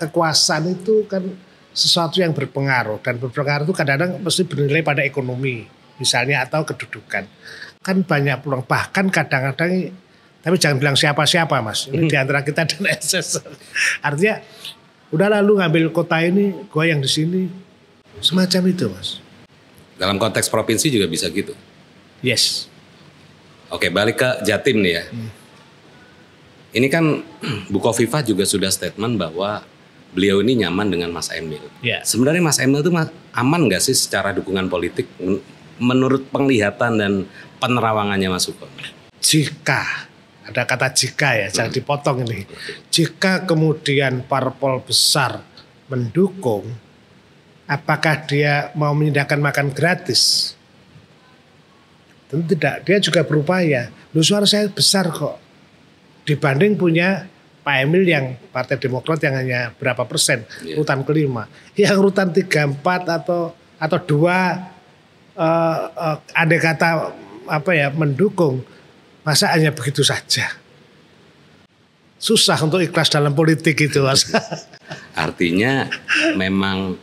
kekuasaan itu kan sesuatu yang berpengaruh, dan berpengaruh itu kadang-kadang mesti bernilai pada ekonomi misalnya atau kedudukan. Kan banyak peluang, bahkan kadang-kadang, tapi jangan bilang siapa-siapa, Mas. Ini di antara kita dan SS. Artinya udah lalu ngambil kota ini, gua yang di sini, semacam itu, Mas. Dalam konteks provinsi juga bisa gitu. Yes. Oke, balik ke Jatim nih ya. Ini kan Bu Khofifah juga sudah statement bahwa beliau ini nyaman dengan Mas Emil. Yeah. Sebenarnya Mas Emil itu aman nggak sih secara dukungan politik menurut penglihatan dan penerawangannya Mas Suko? Jika, ada kata jika ya, jangan dipotong ini. Jika kemudian parpol besar mendukung, apakah dia mau menyediakan makan gratis? Tentu tidak, dia juga berupaya. Loh, suara saya besar kok. Dibanding punya Pak Emil yang Partai Demokrat yang hanya berapa persen, urutan kelima. Yang urutan 3, 4 atau 2 andai kata mendukung, masa hanya begitu saja. Susah untuk ikhlas dalam politik itu, Mas. Artinya memang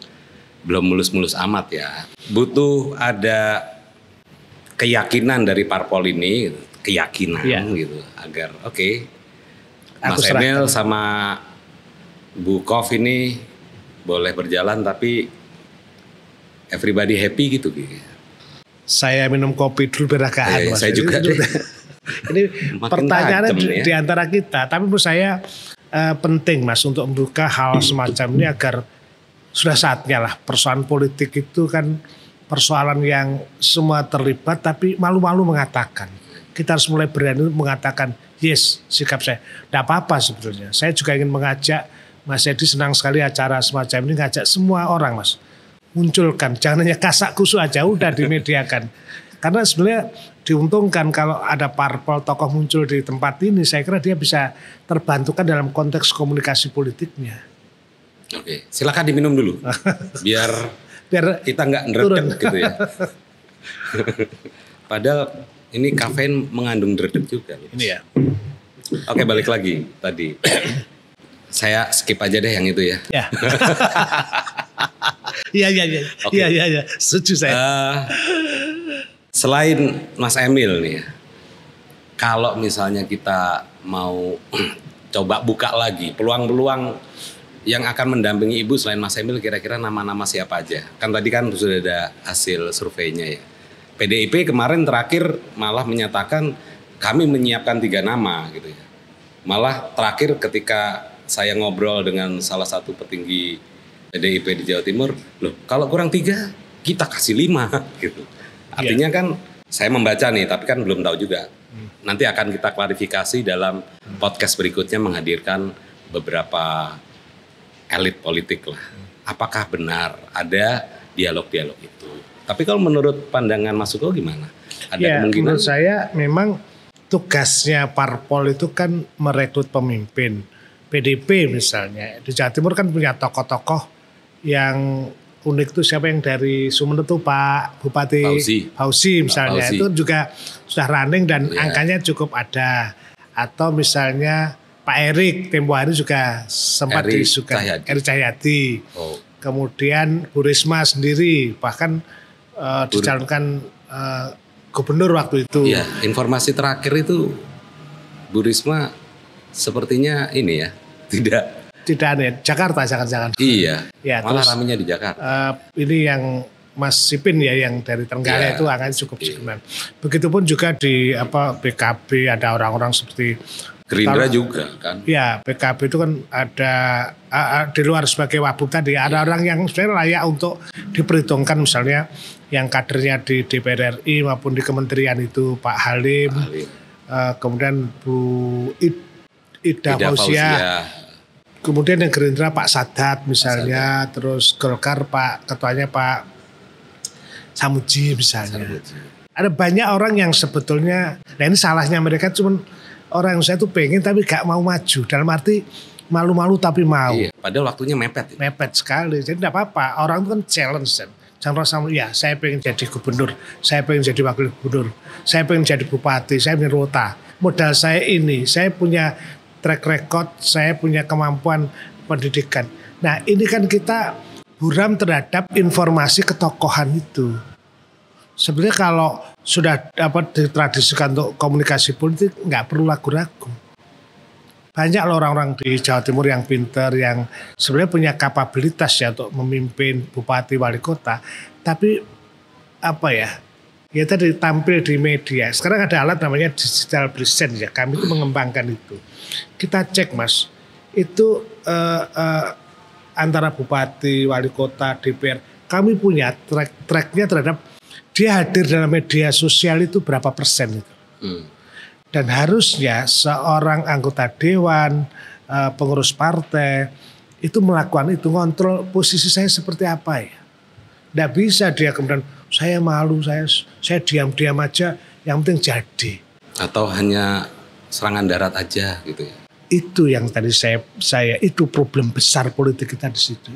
belum mulus-mulus amat ya. Butuh ada keyakinan dari parpol ini, keyakinan gitu, agar Mas Emil sama Bu Khof ini boleh berjalan tapi everybody happy gitu. Saya minum kopi dulu beragaan. Saya juga deh. Ini pertanyaannya di antara kita, tapi menurut saya penting, Mas, untuk membuka hal semacam ini agar sudah saatnya lah. Persoalan politik itu kan persoalan yang semua terlibat tapi malu-malu mengatakan. Kita harus mulai berani mengatakan yes, sikap saya. Tidak apa-apa sebetulnya. Saya juga ingin mengajak, Mas Edi senang sekali acara semacam ini, ngajak semua orang, Mas. Munculkan, jangan hanya kasak kusuk aja, udah dimediakan. Karena sebenarnya diuntungkan kalau ada parpol tokoh muncul di tempat ini, saya kira dia bisa terbantukan dalam konteks komunikasi politiknya. Oke, silakan diminum dulu. Biar kita nggak ngeredek gitu ya. Padahal ini kafein mengandung dredeg juga. Ini ya. Oke, balik lagi tadi. Saya skip aja deh yang itu ya. Ya. Iya. Setuju saya. Selain Mas Emil nih ya, kalau misalnya kita mau coba buka lagi peluang-peluang yang akan mendampingi Ibu selain Mas Emil, kira-kira nama-nama siapa aja? Kan tadi kan sudah ada hasil surveinya ya. PDIP kemarin terakhir malah menyatakan kami menyiapkan 3 nama gitu ya. Malah terakhir ketika saya ngobrol dengan salah satu petinggi PDIP di Jawa Timur, loh kalau kurang 3 kita kasih 5 gitu. Artinya kan saya membaca nih, tapi kan belum tahu juga. Nanti akan kita klarifikasi dalam podcast berikutnya menghadirkan beberapa elit politik lah. Apakah benar ada dialog-dialog itu? Tapi kalau menurut pandangan Mas Suko gimana? Ada kemungkinan? Menurut saya memang tugasnya parpol itu kan merekrut pemimpin. PDIP misalnya di Jawa Timur kan punya tokoh-tokoh yang unik tuh siapa yang dari Sumeneb tuh Pak Bupati Fauzi misalnya, Fauzi. itu juga sudah running dan Iya. angkanya cukup ada. Atau misalnya Pak Erik tempo hari juga sempat Eri disukai Cahyadi. Eri Cahyadi. Oh, Kemudian Bu Risma sendiri bahkan dicalonkan gubernur waktu itu. iya, informasi terakhir itu Bu Risma sepertinya ini ya, Tidak aneh, Jakarta jangan-jangan. iya, Ya, malah terus, ramenya di Jakarta. ini yang Mas Sipin ya yang dari Trenggalek Iya. itu angkanya cukup signifikan. Begitupun juga di PKB ada orang-orang seperti Gerindra juga kan. ya PKB itu kan ada di luar sebagai wabub tadi ada orang yang sebenarnya layak untuk diperhitungkan, misalnya yang kadernya di DPR RI maupun di kementerian itu Pak Halim, kemudian Bu Ida Fauzia, kemudian yang Gerindra Pak Sadat misalnya, terus Golkar Pak ketuanya Pak Samuji misalnya. Ada banyak orang yang sebetulnya, nah ini salahnya mereka, cuman orang yang saya tuh pengen tapi gak mau maju, dalam arti malu-malu tapi mau. Iya, padahal waktunya mepet. Mepet sekali, jadi tidak apa-apa. Orang itu kan challenge kan. Jangan rasa, ya saya pengen jadi gubernur, saya pengen jadi wakil gubernur, saya pengen jadi bupati, saya pengen rota. Modal saya ini, saya punya track record, saya punya kemampuan pendidikan. Nah ini kan kita buram terhadap informasi ketokohan itu. Sebenarnya kalau sudah dapat ditradisikan untuk komunikasi politik, nggak perlu ragu-ragu. Banyak loh orang-orang di Jawa Timur yang pinter, yang sebenarnya punya kapabilitas ya untuk memimpin bupati wali kota. Tapi apa ya tadi tampil di media. Sekarang ada alat namanya digital presence ya. Kami itu mengembangkan itu. Kita cek Mas, itu antara bupati, wali kota, DPR, kami punya tracknya terhadap dia hadir dalam media sosial itu berapa persen itu. Dan harusnya seorang anggota dewan, pengurus partai itu melakukan itu, ngontrol posisi saya seperti apa ya. Nggak bisa dia kemudian saya malu, saya diam-diam aja, yang penting jadi. Atau hanya serangan darat aja gitu ya. Itu yang tadi saya itu problem besar politik kita di situ.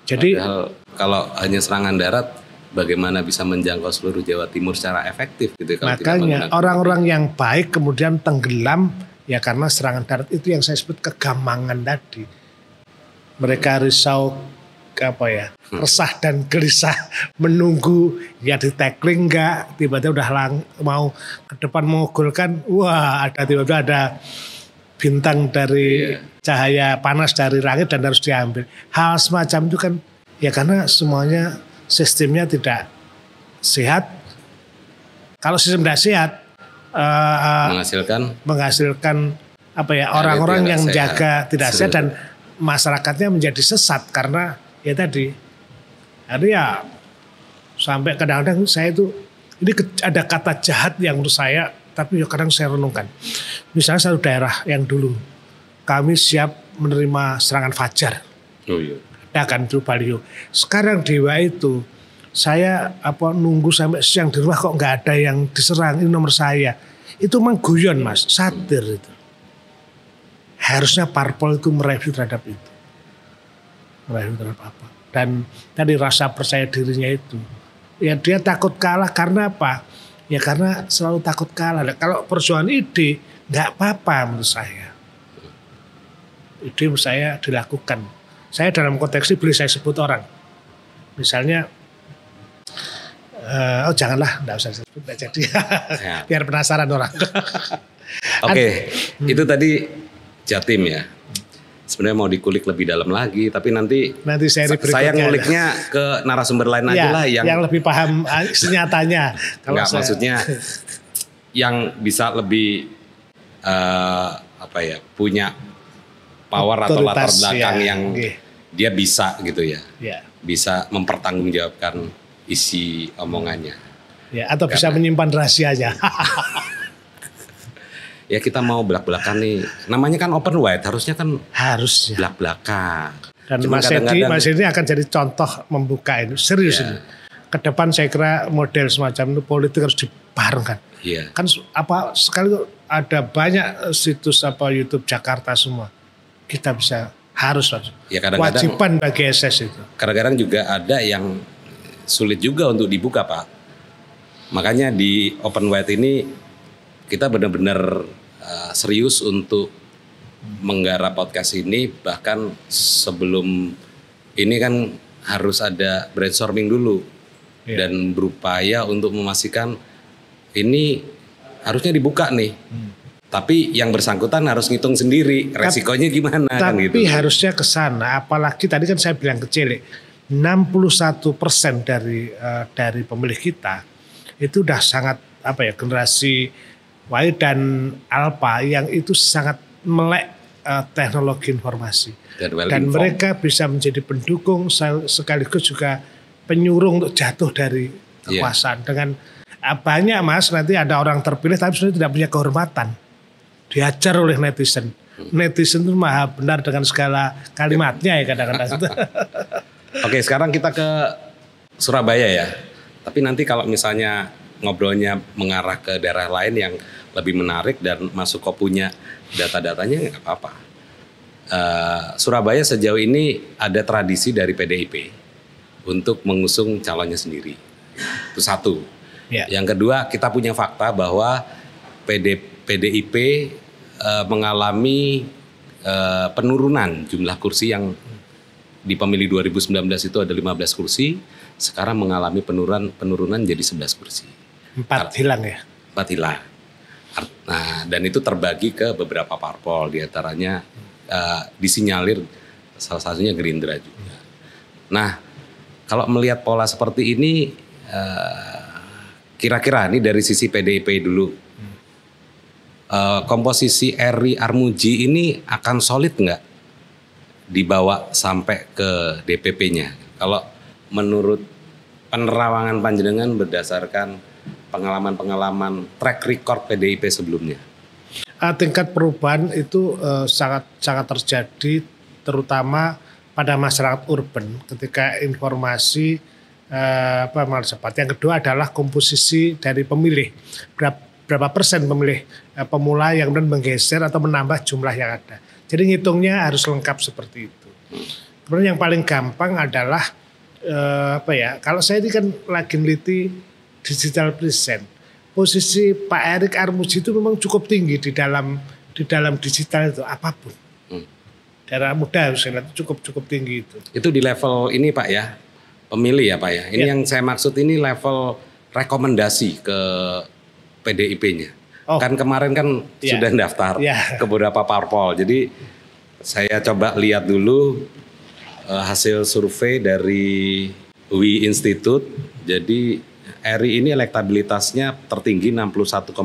Jadi padahal kalau hanya serangan darat, bagaimana bisa menjangkau seluruh Jawa Timur secara efektif gitu. Kalau makanya orang-orang yang baik kemudian tenggelam ya karena serangan darat itu yang saya sebut kegamangan tadi. Mereka risau resah dan gelisah menunggu ya di tackling enggak, tiba-tiba udah mau ke depan menggolkan, wah ada tiba-tiba ada bintang dari cahaya panas dari langit dan harus diambil. Hal semacam itu kan ya karena semuanya sistemnya tidak sehat. Kalau sistem tidak sehat, menghasilkan orang-orang yang jaga tidak sehat dan masyarakatnya menjadi sesat karena ya tadi. Ada ya sampai kadang-kadang saya itu ini ada kata jahat yang menurut saya, tapi ya kadang saya renungkan. Misalnya satu daerah yang dulu kami siap menerima serangan fajar. Oh iya. Ya kan itu baliho. Sekarang Dewa itu saya nunggu sampai siang di rumah kok nggak ada yang diserang, ini nomor saya. Itu memang guyon Mas, satir itu. Harusnya parpol itu mereview terhadap itu. Mereview terhadap apa. Dan tadi rasa percaya dirinya itu. Ya dia takut kalah karena apa? Ya karena selalu takut kalah. Kalau perjuangan ide nggak apa-apa menurut saya. Ide menurut saya dilakukan. Saya dalam konteks ini boleh saya sebut orang. Misalnya, janganlah, enggak usah sebut, enggak jadi. Biar penasaran orang. Oke, itu tadi Jatim ya. Sebenarnya mau dikulik lebih dalam lagi, tapi nanti saya nguliknya ke narasumber lain aja lah yang lebih paham senyatanya. Enggak, maksudnya yang bisa lebih punya power atau latar belakang yang dia bisa gitu ya. Bisa mempertanggungjawabkan isi omongannya. Ya, atau bisa menyimpan rahasianya. Ya kita mau belak-belakan nih. Namanya kan open wide, harusnya kan belak-belakan. Dan Mas Edi akan jadi contoh membuka ini. Serius ini. Ke depan saya kira model semacam itu politik harus dibarengkan. Kan sekali ada banyak situs YouTube Jakarta semua. Kita bisa Harus Pak. Ya kadang-kadang Kewajiban bagi SS itu. kadang-kadang juga ada yang sulit juga untuk dibuka Pak. Makanya di Open White ini kita benar-benar serius untuk menggarap podcast ini. Bahkan sebelum ini kan harus ada brainstorming dulu dan berupaya untuk memastikan ini harusnya dibuka nih. Tapi yang bersangkutan harus ngitung sendiri resikonya gimana kan gitu. Tapi harusnya ke sana, apalagi tadi kan saya bilang kecil, 61% dari pemilih kita itu udah sangat generasi Y dan Alpha yang itu sangat melek teknologi informasi. Dan mereka bisa menjadi pendukung sekaligus juga penyurung untuk jatuh dari kekuasaan. Dengan banyak Mas, nanti ada orang terpilih tapi sebenarnya tidak punya kehormatan. Diajar oleh netizen. Netizen itu maha benar dengan segala kalimatnya ya kadang-kadang. Oke, sekarang kita ke Surabaya ya. Tapi nanti kalau misalnya ngobrolnya mengarah ke daerah lain yang lebih menarik dan Mas Suko punya data-datanya nggak apa-apa. Surabaya sejauh ini ada tradisi dari PDIP untuk mengusung calonnya sendiri. Itu satu. Ya. Yang kedua, kita punya fakta bahwa PDIP mengalami penurunan jumlah kursi yang di pemilu 2019 itu ada 15 kursi, sekarang mengalami penurunan jadi 11 kursi. 4 hilang ya? 4 hilang. Nah, dan itu terbagi ke beberapa parpol, diantaranya disinyalir salah satunya Gerindra juga. Nah, kalau melihat pola seperti ini, kira-kira ini dari sisi PDIP dulu, komposisi Eri Armuji ini akan solid nggak dibawa sampai ke DPP-nya? Kalau menurut penerawangan panjenengan berdasarkan pengalaman-pengalaman track record PDIP sebelumnya. Tingkat perubahan itu sangat terjadi terutama pada masyarakat urban ketika informasi malah cepat. Yang kedua adalah komposisi dari pemilih. Berapa persen pemilih pemula yang kemudian menggeser atau menambah jumlah yang ada. Jadi ngitungnya harus lengkap seperti itu. Kemudian yang paling gampang adalah kalau saya ini kan lagi neliti digital present. Posisi Pak Erik Armuji itu memang cukup tinggi di dalam digital itu apapun. Daerah muda harusnya cukup tinggi itu. Itu di level ini Pak ya, pemilih ya Pak ya. Ini yang saya maksud ini level rekomendasi ke PDIP-nya. Kan kemarin kan sudah daftar ke beberapa parpol. Jadi saya coba lihat dulu hasil survei dari WI Institute. Jadi Eri ini elektabilitasnya tertinggi 61,8%,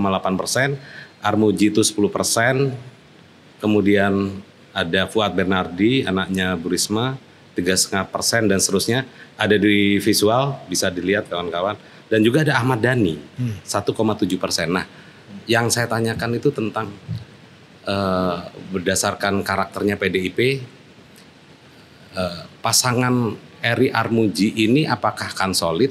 Armuji itu 10%, kemudian ada Fuad Bernardi, anaknya Bu Risma, 3,5% dan seterusnya. Ada di visual, bisa dilihat kawan-kawan. Dan juga ada Ahmad Dhani, 1,7%. Nah, yang saya tanyakan itu tentang berdasarkan karakternya PDIP, pasangan Eri Armuji ini apakah akan solid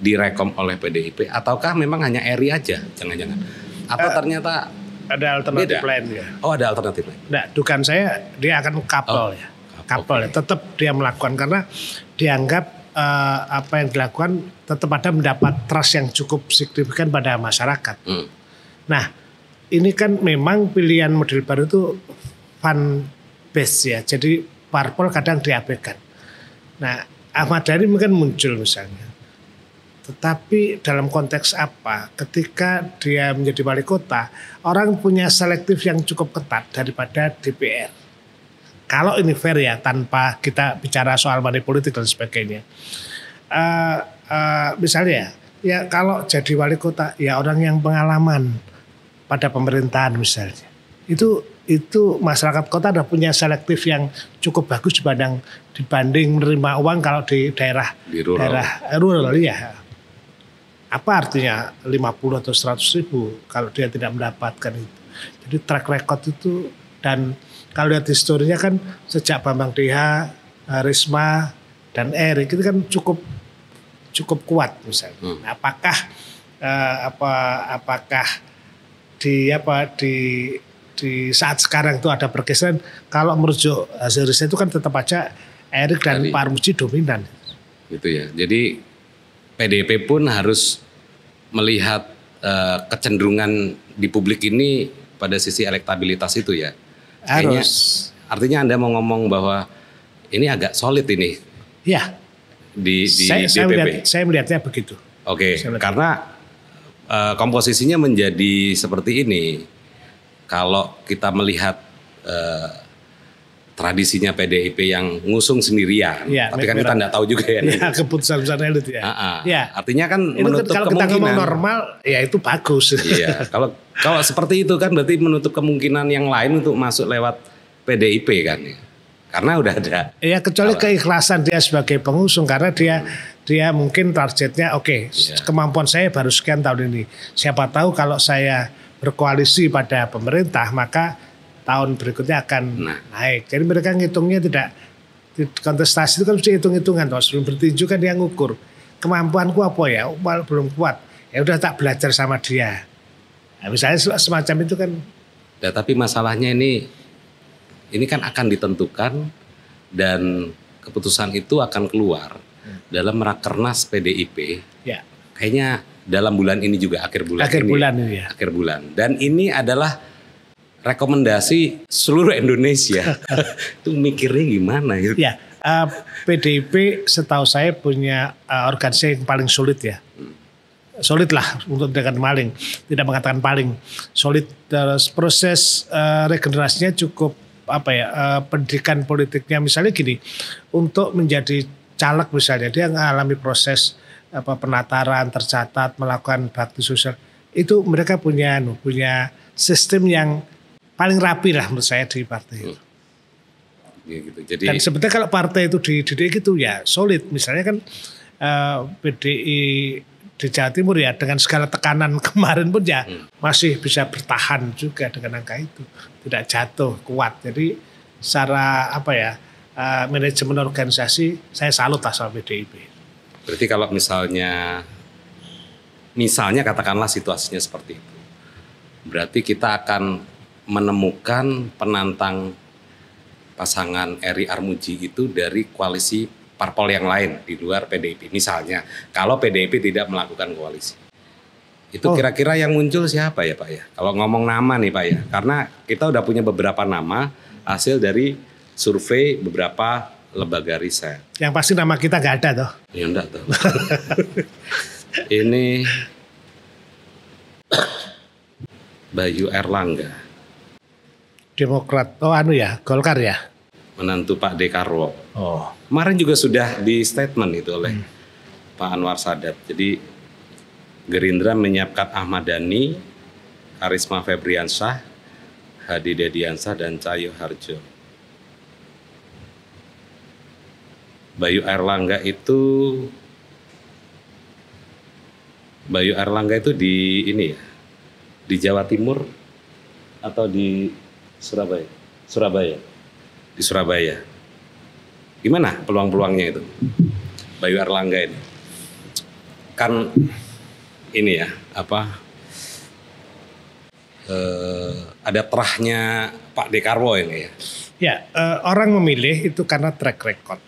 direkom oleh PDIP ataukah memang hanya Eri aja jangan-jangan atau ternyata ada alternatif lain ya? Oh, ada alternatif lain. Nah, dugaan saya dia akan couple ya. Couple ya. Tetap dia melakukan karena dianggap apa yang dilakukan tetap ada mendapat trust yang cukup signifikan pada masyarakat. Nah, ini kan memang pilihan model baru itu fund base ya. Jadi parpol kadang diabaikan. Nah, Ahmad Dhani mungkin muncul misalnya. Tetapi dalam konteks apa? Ketika dia menjadi wali kota, orang punya selektif yang cukup ketat daripada DPR. Kalau ini fair ya, tanpa kita bicara soal money politik dan sebagainya. Misalnya ya kalau jadi wali kota ya orang yang pengalaman pada pemerintahan misalnya. Itu masyarakat kota ada punya selektif yang cukup bagus dibanding menerima uang kalau di daerah rural ya. Apa artinya 50 atau 100 ribu kalau dia tidak mendapatkan itu. Jadi track record itu, dan kalau lihat historinya kan sejak Bambang DH, Risma dan Erik itu kan cukup kuat misalnya. Apakah di saat sekarang itu ada pergeseran, kalau merujuk hasil riset itu kan tetap aja Erick dan Pak Armuji dominan. Gitu ya. Jadi PDIP pun harus melihat kecenderungan di publik ini pada sisi elektabilitas itu ya. Kayaknya, artinya Anda mau ngomong bahwa ini agak solid ini. Ya. Di DPP. Saya melihatnya begitu. Oke, karena komposisinya menjadi seperti ini. Kalau kita melihat tradisinya PDIP yang ngusung sendirian, tapi kan kita tidak tahu juga ya. Ya, keputusan elit ya. Ya. Artinya kan itu menutup kalau kemungkinan. Kita ngomong normal, ya itu bagus. Iya, kalau seperti itu kan berarti menutup kemungkinan yang lain untuk masuk lewat PDIP kan ya. Karena udah ada. Ya kecuali keikhlasan dia sebagai pengusung, karena dia mungkin targetnya kemampuan saya baru sekian tahun ini. Siapa tahu kalau saya berkoalisi pada pemerintah maka tahun berikutnya akan naik. Jadi mereka ngitungnya tidak, kontestasi itu kan mesti hitung-hitungan. Sebelum bertinju kan dia ngukur kemampuanku apa ya, belum kuat. Ya udah tak belajar sama dia. Nah, misalnya semacam itu kan. Ya, tapi masalahnya ini kan akan ditentukan dan keputusan itu akan keluar dalam rakernas PDIP. Ya. Kayaknya dalam bulan ini juga akhir bulan. Akhir bulan. Dan ini adalah rekomendasi seluruh Indonesia. Itu mikirnya gimana ya? Ya, PDIP setahu saya punya organisasi yang paling sulit ya. Solid lah untuk dengan maling, tidak mengatakan paling solid. Proses regenerasinya cukup pendidikan politiknya misalnya gini, untuk menjadi caleg misalnya dia mengalami proses penataran, tercatat, melakukan bakti sosial, itu mereka punya sistem yang paling rapi lah menurut saya di partai. Ya, gitu. Jadi, dan sebetulnya kalau partai itu dididik gitu ya solid. Misalnya kan PDI di Jawa Timur ya dengan segala tekanan kemarin pun ya masih bisa bertahan juga dengan angka itu, tidak jatuh, kuat. Jadi secara manajemen organisasi saya salut lah sama PDIP. Berarti kalau misalnya katakanlah situasinya seperti itu, berarti kita akan menemukan penantang pasangan Eri Armuji itu dari koalisi parpol yang lain di luar PDIP. Misalnya kalau PDIP tidak melakukan koalisi, itu kira-kira yang muncul siapa ya Pak ya? Kalau ngomong nama nih Pak ya, karena kita udah punya beberapa nama hasil dari survei beberapa lembaga riset. Yang pasti nama kita nggak ada toh? Ya enggak toh. Ini Bayu Erlangga. Demokrat, Golkar ya? Menantu Pak Dekarwo. Kemarin juga sudah di statement itu oleh Pak Anwar Sadat. Jadi Gerindra menyiapkan Ahmad Dhani, Karisma Febriansyah, Hadi Dediansah, dan Cahyo Harjo. Bayu Erlangga itu di ini ya, di Jawa Timur atau di Surabaya. Di Surabaya. Gimana peluang-peluangnya itu? Bayu Erlangga ini. Kan ini ya, ada terahnya Pak Dekarwo ini ya. Ya, orang memilih itu karena track record.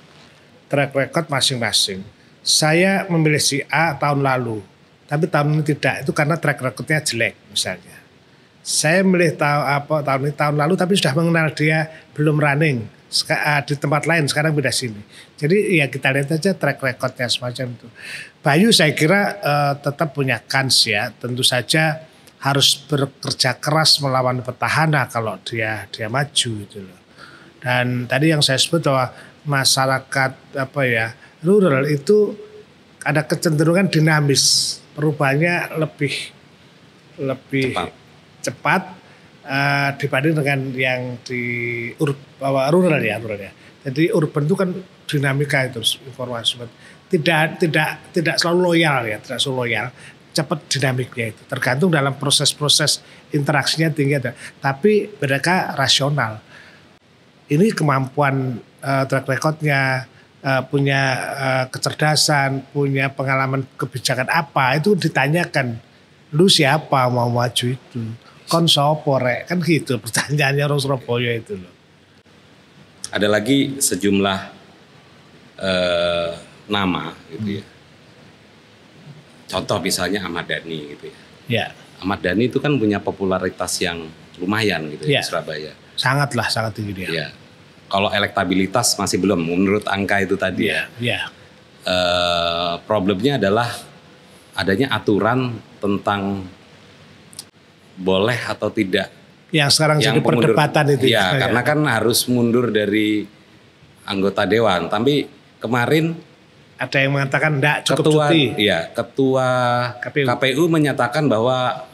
Track record masing-masing. Saya memilih si A tahun lalu, tapi tahun ini tidak. Itu karena track recordnya jelek misalnya. Saya memilih tahun lalu tapi sudah mengenal dia, belum running di tempat lain, sekarang beda sini. Jadi ya kita lihat aja track recordnya semacam itu. Bayu saya kira tetap punya kans ya, tentu saja harus bekerja keras melawan petahana kalau dia maju gitu loh. Dan tadi yang saya sebut bahwa masyarakat rural itu ada kecenderungan dinamis, perubahannya lebih cepat dibanding dengan yang di rural ya. Jadi urban itu kan dinamika itu informasi tidak selalu loyal ya, tidak selalu loyal, cepat dinamiknya itu tergantung dalam proses-proses interaksinya tinggi ada. Tapi mereka rasional. Ini kemampuan track recordnya, punya kecerdasan, punya pengalaman kebijakan apa itu ditanyakan, lu siapa mau maju itu. kon sopo rek, kan gitu pertanyaannya orang Surabaya itu loh. Ada lagi sejumlah nama gitu ya. Contoh misalnya Ahmad Dhani gitu ya. Ya. Ahmad Dhani itu kan punya popularitas yang lumayan gitu ya, di Surabaya. Sangat tinggi dia. Ya. Kalau elektabilitas masih belum menurut angka itu tadi ya. Ya. Problemnya adalah adanya aturan tentang boleh atau tidak. Yang sekarang jadi perdebatan itu. Ya, karena kan harus mundur dari anggota dewan. Tapi kemarin ada yang mengatakan enggak cukup cuti. Iya, ketua KPU menyatakan bahwa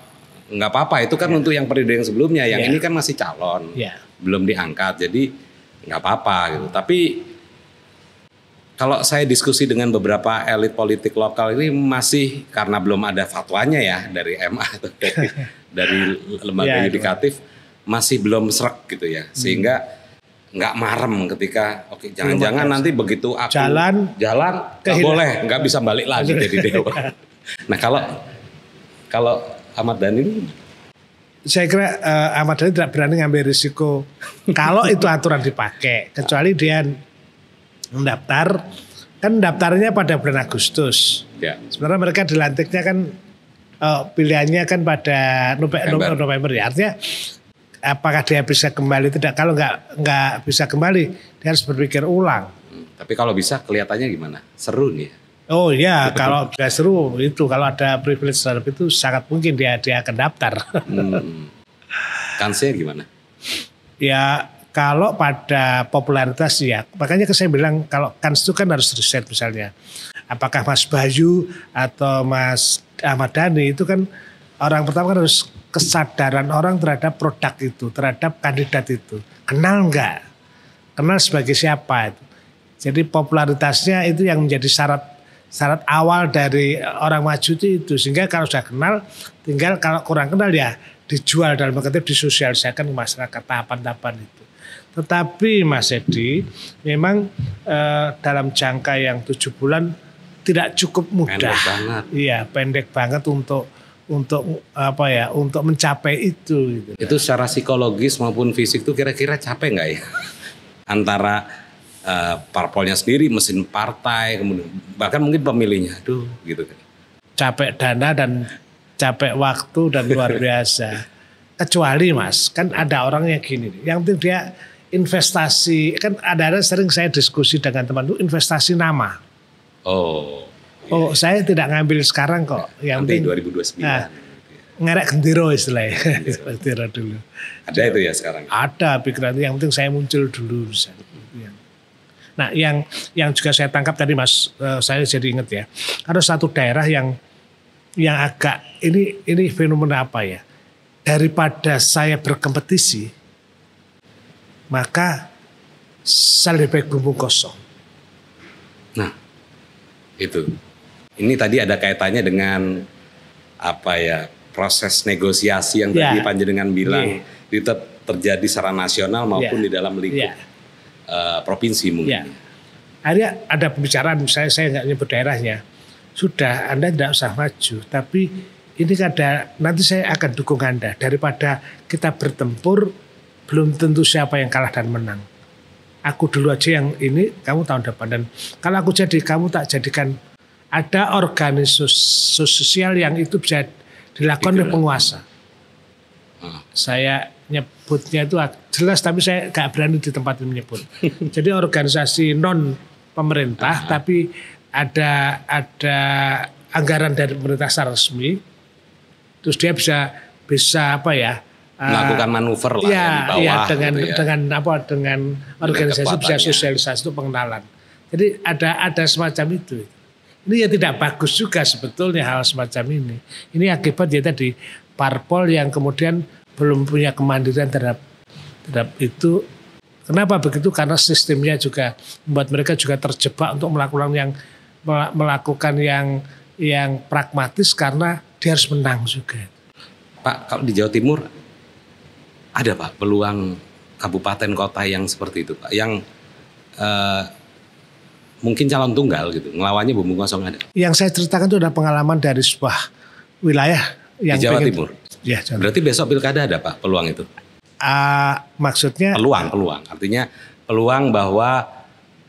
nggak apa-apa, itu kan untuk yang periode yang sebelumnya, yang ini kan masih calon, belum diangkat, jadi nggak apa-apa gitu. Tapi kalau saya diskusi dengan beberapa elit politik lokal ini masih karena belum ada fatwanya ya dari MA atau dari lembaga yudikatif, masih belum srek gitu ya, sehingga nggak marem ketika jangan-jangan nanti begitu aku jalan nggak boleh, nggak bisa balik lagi jadi dewan. Nah kalau Ahmad Dhani, saya kira Ahmad Dhani tidak berani ngambil risiko kalau itu aturan dipakai, kecuali dia mendaftar, kan daftarnya pada bulan Agustus. Sebenarnya mereka dilantiknya kan pilihannya kan pada November ya, artinya apakah dia bisa kembali tidak? Kalau nggak bisa kembali, dia harus berpikir ulang. Tapi kalau bisa kelihatannya gimana? Seru nih. Oh iya, kalau bisa seru itu, kalau ada privilege terhadap itu sangat mungkin dia akan daftar. Kansnya gimana? Ya kalau pada popularitas ya, makanya saya bilang kalau kans itu kan harus riset misalnya. Apakah Mas Bayu atau Mas Ahmad Dhani itu kan orang pertama kan harus kesadaran orang terhadap produk itu, terhadap kandidat itu. Kenal enggak? Kenal sebagai siapa itu. Jadi popularitasnya itu yang menjadi syarat awal dari orang maju itu. Sehingga kalau sudah kenal, tinggal kalau kurang kenal ya dijual, dalam kutip disosialisasikan ke masyarakat tahapan-tahapan itu. Tetapi Mas Edi, memang dalam jangka yang 7 bulan tidak cukup mudah. Pendek banget. Iya, pendek banget untuk mencapai itu gitu. Itu secara psikologis maupun fisik tuh kira-kira capek nggak ya? Antara parpolnya sendiri, mesin partai, kemudian bahkan mungkin pemilihnya, aduh gitu kan. Capek dana dan capek waktu dan luar biasa. Kecuali Mas, kan ada orang yang gini, yang penting dia investasi, kan ada sering saya diskusi dengan teman itu investasi nama. Oh, saya tidak ngambil sekarang kok. Yang penting 2029. Nah, ngerek gendero istilahnya. Gendero dulu. Ada itu ya sekarang? Ada pikiran yang penting saya muncul dulu. Nah, yang juga saya tangkap tadi Mas, saya jadi ingat ya. Ada satu daerah yang agak ini fenomena apa ya? Daripada saya berkompetisi, maka saya lebih baik bumbung kosong. Nah, itu. Ini tadi ada kaitannya dengan apa ya, proses negosiasi yang tadi Panjenengan bilang itu terjadi secara nasional maupun di dalam lingkup provinsi mungkin. Akhirnya ada pembicaraan, saya nggak nyebut daerahnya. Sudah, Anda tidak usah maju, tapi ini ada, nanti saya akan dukung Anda. Daripada kita bertempur, belum tentu siapa yang kalah dan menang. Aku dulu aja yang ini, kamu tahun depan. Dan kalau aku jadi, kamu tak jadikan. Ada organisasi sosial yang itu bisa dilakukan oleh penguasa. Saya nyebutnya itu jelas, tapi saya gak berani di tempat ini menyebut. Jadi organisasi non pemerintah, tapi ada anggaran dari pemerintah secara resmi. Terus dia bisa apa ya? Melakukan manuver lah ya, di bawah. Gitu dengan organisasi bisa sosialisasi itu pengenalan. Jadi ada semacam itu. Ini ya tidak bagus juga sebetulnya hal semacam ini. Ini akibat ya tadi parpol yang kemudian belum punya kemandirian terhadap itu. Kenapa begitu? Karena sistemnya juga membuat mereka juga terjebak untuk melakukan yang pragmatis karena dia harus menang juga. Pak, kalau di Jawa Timur ada Pak peluang kabupaten kota yang seperti itu Pak, yang mungkin calon tunggal gitu, ngelawannya bumbung kosong ada? Yang saya ceritakan itu ada pengalaman dari sebuah wilayah yang di Jawa Timur. Ya, Berarti besok pilkada ada Pak peluang itu? Maksudnya Peluang. Artinya peluang bahwa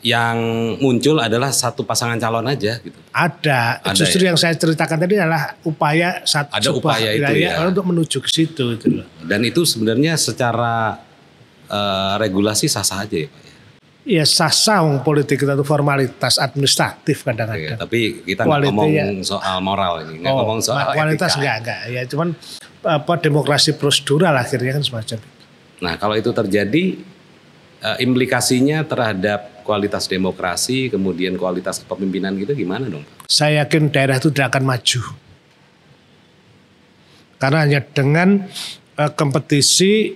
yang muncul adalah satu pasangan calon aja gitu. ada justru ya? yang saya ceritakan tadi adalah upaya Ada upaya itu ya. untuk menuju ke situ itu loh. Dan itu sebenarnya secara regulasi sah-sah aja ya Pak ya? Ya sah-sah politik kita itu formalitas administratif kadang-kadang. Tapi kita nggak ngomong soal moral ini, nggak ngomong soal kualitas etika. enggak. Ya cuman demokrasi prosedural akhirnya kan semacam itu. Nah kalau itu terjadi implikasinya terhadap kualitas demokrasi, kemudian kualitas kepemimpinan gitu gimana dong? Saya yakin daerah itu tidak akan maju. Karena hanya dengan kompetisi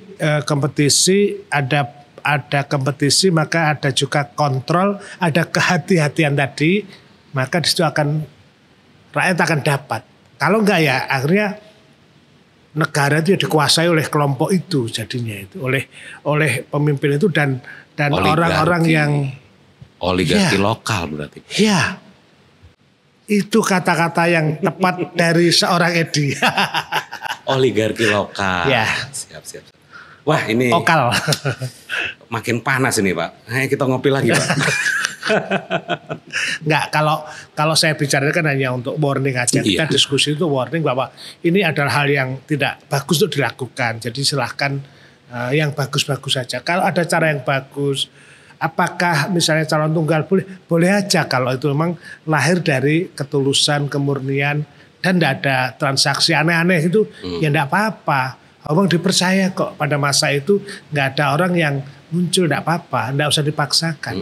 ada kompetisi, maka ada juga kontrol, ada kehati-hatian tadi, maka di situ rakyat akan dapat. Kalau enggak ya akhirnya negara itu dikuasai oleh kelompok itu jadinya itu oleh pemimpin itu dan orang-orang yang oligarki lokal berarti. Ya. Itu kata-kata yang tepat dari seorang Edi. Oligarki lokal. Ya. Siap. Wah ini lokal. Makin panas ini Pak. Ayo kita ngopi lagi Pak. Enggak, kalau saya bicara kan hanya untuk warning aja. Kita diskusi itu warning bahwa ini adalah hal yang tidak bagus untuk dilakukan. Jadi silahkan yang bagus-bagus saja. Kalau ada cara yang bagus, apakah misalnya calon tunggal boleh aja kalau itu memang lahir dari ketulusan, kemurnian dan tidak ada transaksi aneh-aneh itu ya tidak apa-apa. Orang dipercaya kok pada masa itu nggak ada orang yang muncul, tidak apa-apa, tidak usah dipaksakan.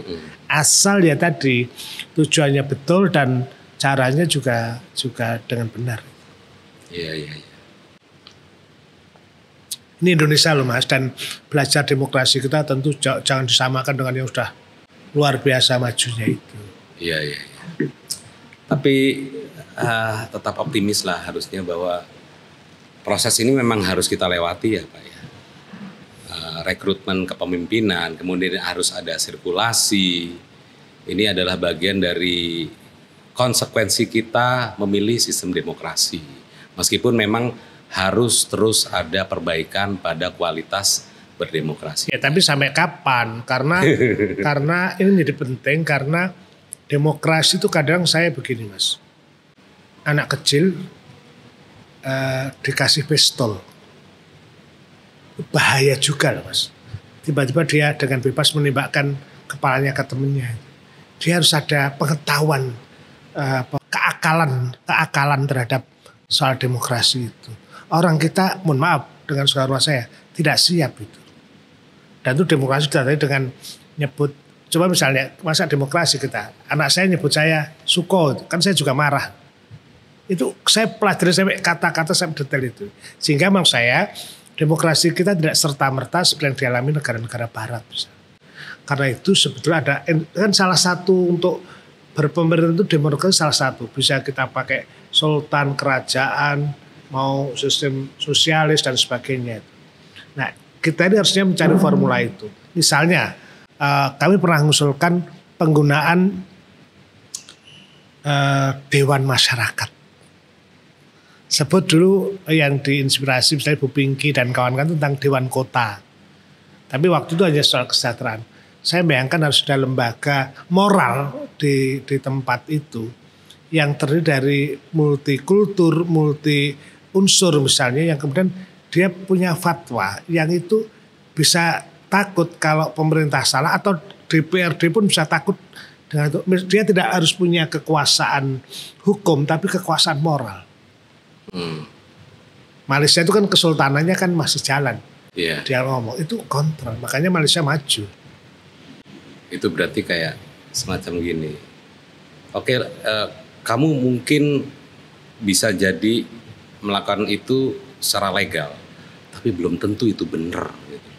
Asal ya tadi tujuannya betul dan caranya juga dengan benar. Iya. Ini Indonesia loh Mas, dan belajar demokrasi kita tentu jangan disamakan dengan yang sudah luar biasa majunya itu. Iya. Tapi tetap optimis lah harusnya bahwa proses ini memang harus kita lewati ya Pak ya. Rekrutmen kepemimpinan, kemudian harus ada sirkulasi. Ini adalah bagian dari konsekuensi kita memilih sistem demokrasi. Meskipun memang harus terus ada perbaikan pada kualitas berdemokrasi. Ya tapi sampai kapan? Karena ini menjadi penting karena demokrasi itu kadang saya begini Mas. Anak kecil dikasih pistol. Bahaya juga loh Mas. Tiba-tiba dia dengan bebas menembakkan kepalanya ke temennya. Dia harus ada pengetahuan, keakalan terhadap soal demokrasi itu. Orang kita, mohon maaf dengan segala saya, tidak siap itu. Dan itu demokrasi tadi dengan nyebut, coba misalnya masa demokrasi kita, anak saya nyebut saya Suko, kan saya juga marah. Itu saya pelajari sampai kata-kata sampai detail itu. Sehingga memang saya demokrasi kita tidak serta-merta seperti yang dialami negara-negara barat. Karena itu sebetulnya ada kan salah satu untuk berpemerintah itu demokrasi salah satu. Bisa kita pakai sultan, kerajaan, mau sistem sosialis dan sebagainya. Nah kita ini harusnya mencari formula itu. Misalnya kami pernah mengusulkan penggunaan dewan masyarakat. Sebut dulu yang diinspirasi misalnya Bu Pinky dan kawan-kawan tentang Dewan Kota. Tapi waktu itu hanya soal kesejahteraan. Saya bayangkan harus ada lembaga moral di tempat itu yang terdiri dari multikultur, multi unsur misalnya yang kemudian dia punya fatwa yang itu bisa takut kalau pemerintah salah atau DPRD pun bisa takut dengan itu. Dia tidak harus punya kekuasaan hukum tapi kekuasaan moral. Malaysia itu kan kesultanannya kan masih jalan. Dia ngomong itu kontrol, makanya Malaysia maju. Itu berarti kayak semacam gini. Oke, kamu mungkin bisa jadi melakukan itu secara legal, tapi belum tentu itu benar. Gitu.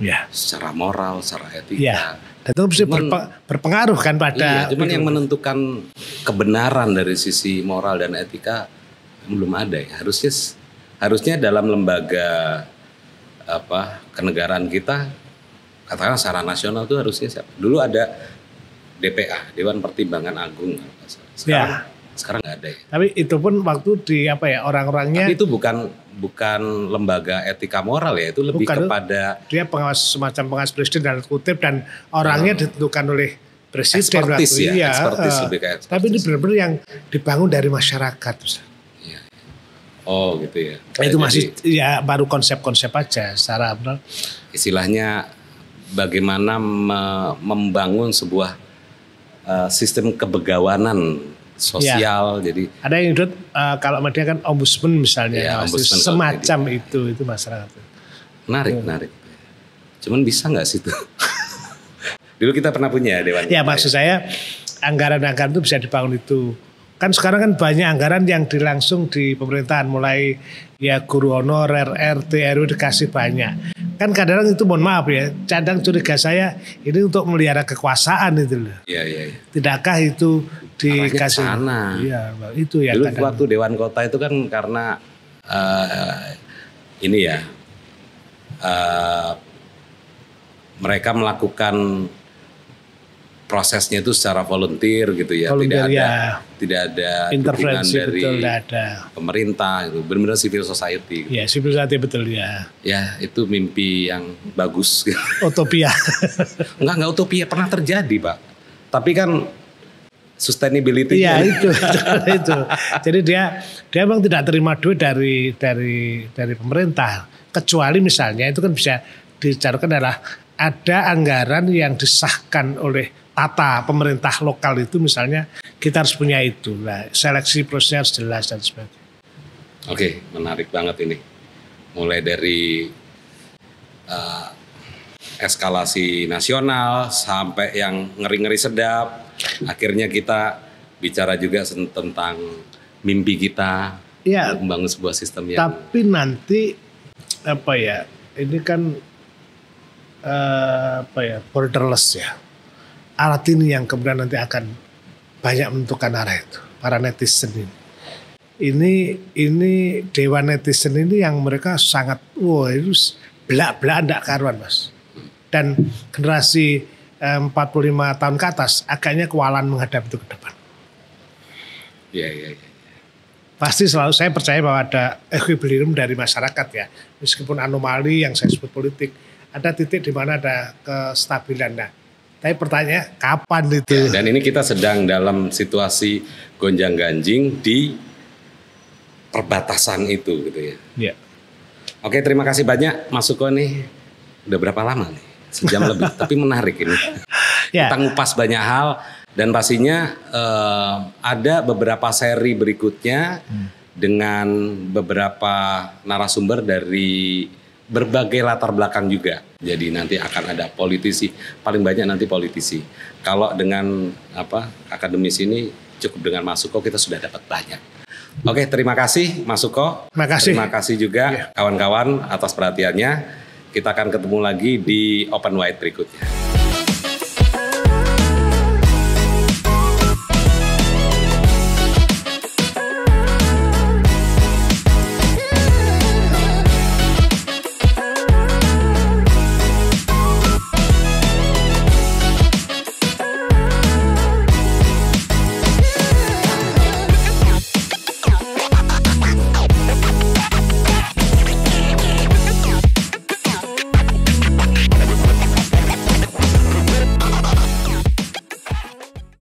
Ya. Secara moral, secara etika. Ya. Dan itu bisa berpengaruh kan pada. Iya, cuman yang menentukan kebenaran dari sisi moral dan etika belum ada ya. Harusnya dalam lembaga kenegaraan kita, katakanlah secara nasional itu harusnya siapa? Dulu ada DPA, Dewan Pertimbangan Agung. Sekarang Sekarang nggak ada ya. Tapi itu pun waktu di apa ya orang-orangnya. Tapi itu bukan lembaga etika moral ya, itu lebih Bukan, kepada dia pengawas, semacam pengawas presiden dan kutip, dan orangnya ditentukan oleh presiden expertise waktu ya, expertise lebih kayak expertise. Tapi ini benar-benar yang dibangun dari masyarakat. Iya. Oh gitu ya. Itu Jadi, masih ya baru konsep-konsep aja secara benar. Istilahnya bagaimana membangun sebuah sistem kebegawanan sosial. Ya. Jadi ada yang disebut kalau media kan ombudsman misalnya, ya, ombudsman semacam itu masyarakat. Menarik. Cuman bisa nggak sih itu? Dulu kita pernah punya dewan. Ya maksud saya anggaran-anggaran itu bisa dibangun itu. Kan sekarang kan banyak anggaran yang langsung di pemerintahan, mulai ya guru honor, RT, RW dikasih banyak. Kan kadang-kadang itu mohon maaf ya, cadang curiga saya ini untuk melihara kekuasaan itu loh. Iya. Tidakkah itu dikasih? Sana. Iya, itu ya. Dulu waktu Dewan Kota itu kan karena ini ya mereka melakukan prosesnya itu secara volunteer gitu ya, tidak ada intervensi dari betul, ada pemerintah, itu benar-benar civil society. Ya, civil society betul ya. Ya, itu mimpi yang bagus. Utopia. Enggak utopia, pernah terjadi, Pak. Tapi kan sustainability. Iya itu. Jadi dia memang tidak terima duit dari pemerintah, kecuali misalnya itu kan bisa dicarikan adalah ada anggaran yang disahkan oleh tata pemerintah lokal itu, misalnya kita harus punya itu. Nah, seleksi prosesnya harus jelas dan sebagainya. Oke, menarik banget ini. Mulai dari eskalasi nasional sampai yang ngeri-ngeri sedap. Akhirnya kita bicara juga tentang mimpi kita ya, membangun sebuah sistem yang. Tapi nanti apa ya? Ini kan borderless ya. Alat ini yang kemudian nanti akan banyak menentukan arah itu, para netizen ini dewan netizen ini yang mereka sangat itu belak-belak ndak karuan Mas. Dan generasi 45 tahun ke atas agaknya kewalahan menghadapi itu ke depan. Iya. Pasti selalu saya percaya bahwa ada equilibrium dari masyarakat ya, meskipun anomali yang saya sebut politik, ada titik di mana ada kestabilan. Nah, tapi pertanyaannya kapan itu? Ya, dan ini kita sedang dalam situasi gonjang-ganjing di perbatasan itu gitu ya. Ya. Oke, terima kasih banyak Mas Suko nih. Udah berapa lama nih? Sejam lebih, tapi menarik ini. Ya. Kita ngupas banyak hal dan pastinya ada beberapa seri berikutnya dengan beberapa narasumber dari berbagai latar belakang juga. Jadi nanti akan ada politisi, paling banyak nanti politisi. Kalau dengan akademis ini cukup dengan Mas Suko kita sudah dapat banyak. Oke, terima kasih Mas Suko. Terima kasih juga kawan-kawan atas perhatiannya. Kita akan ketemu lagi di Open Wide berikutnya.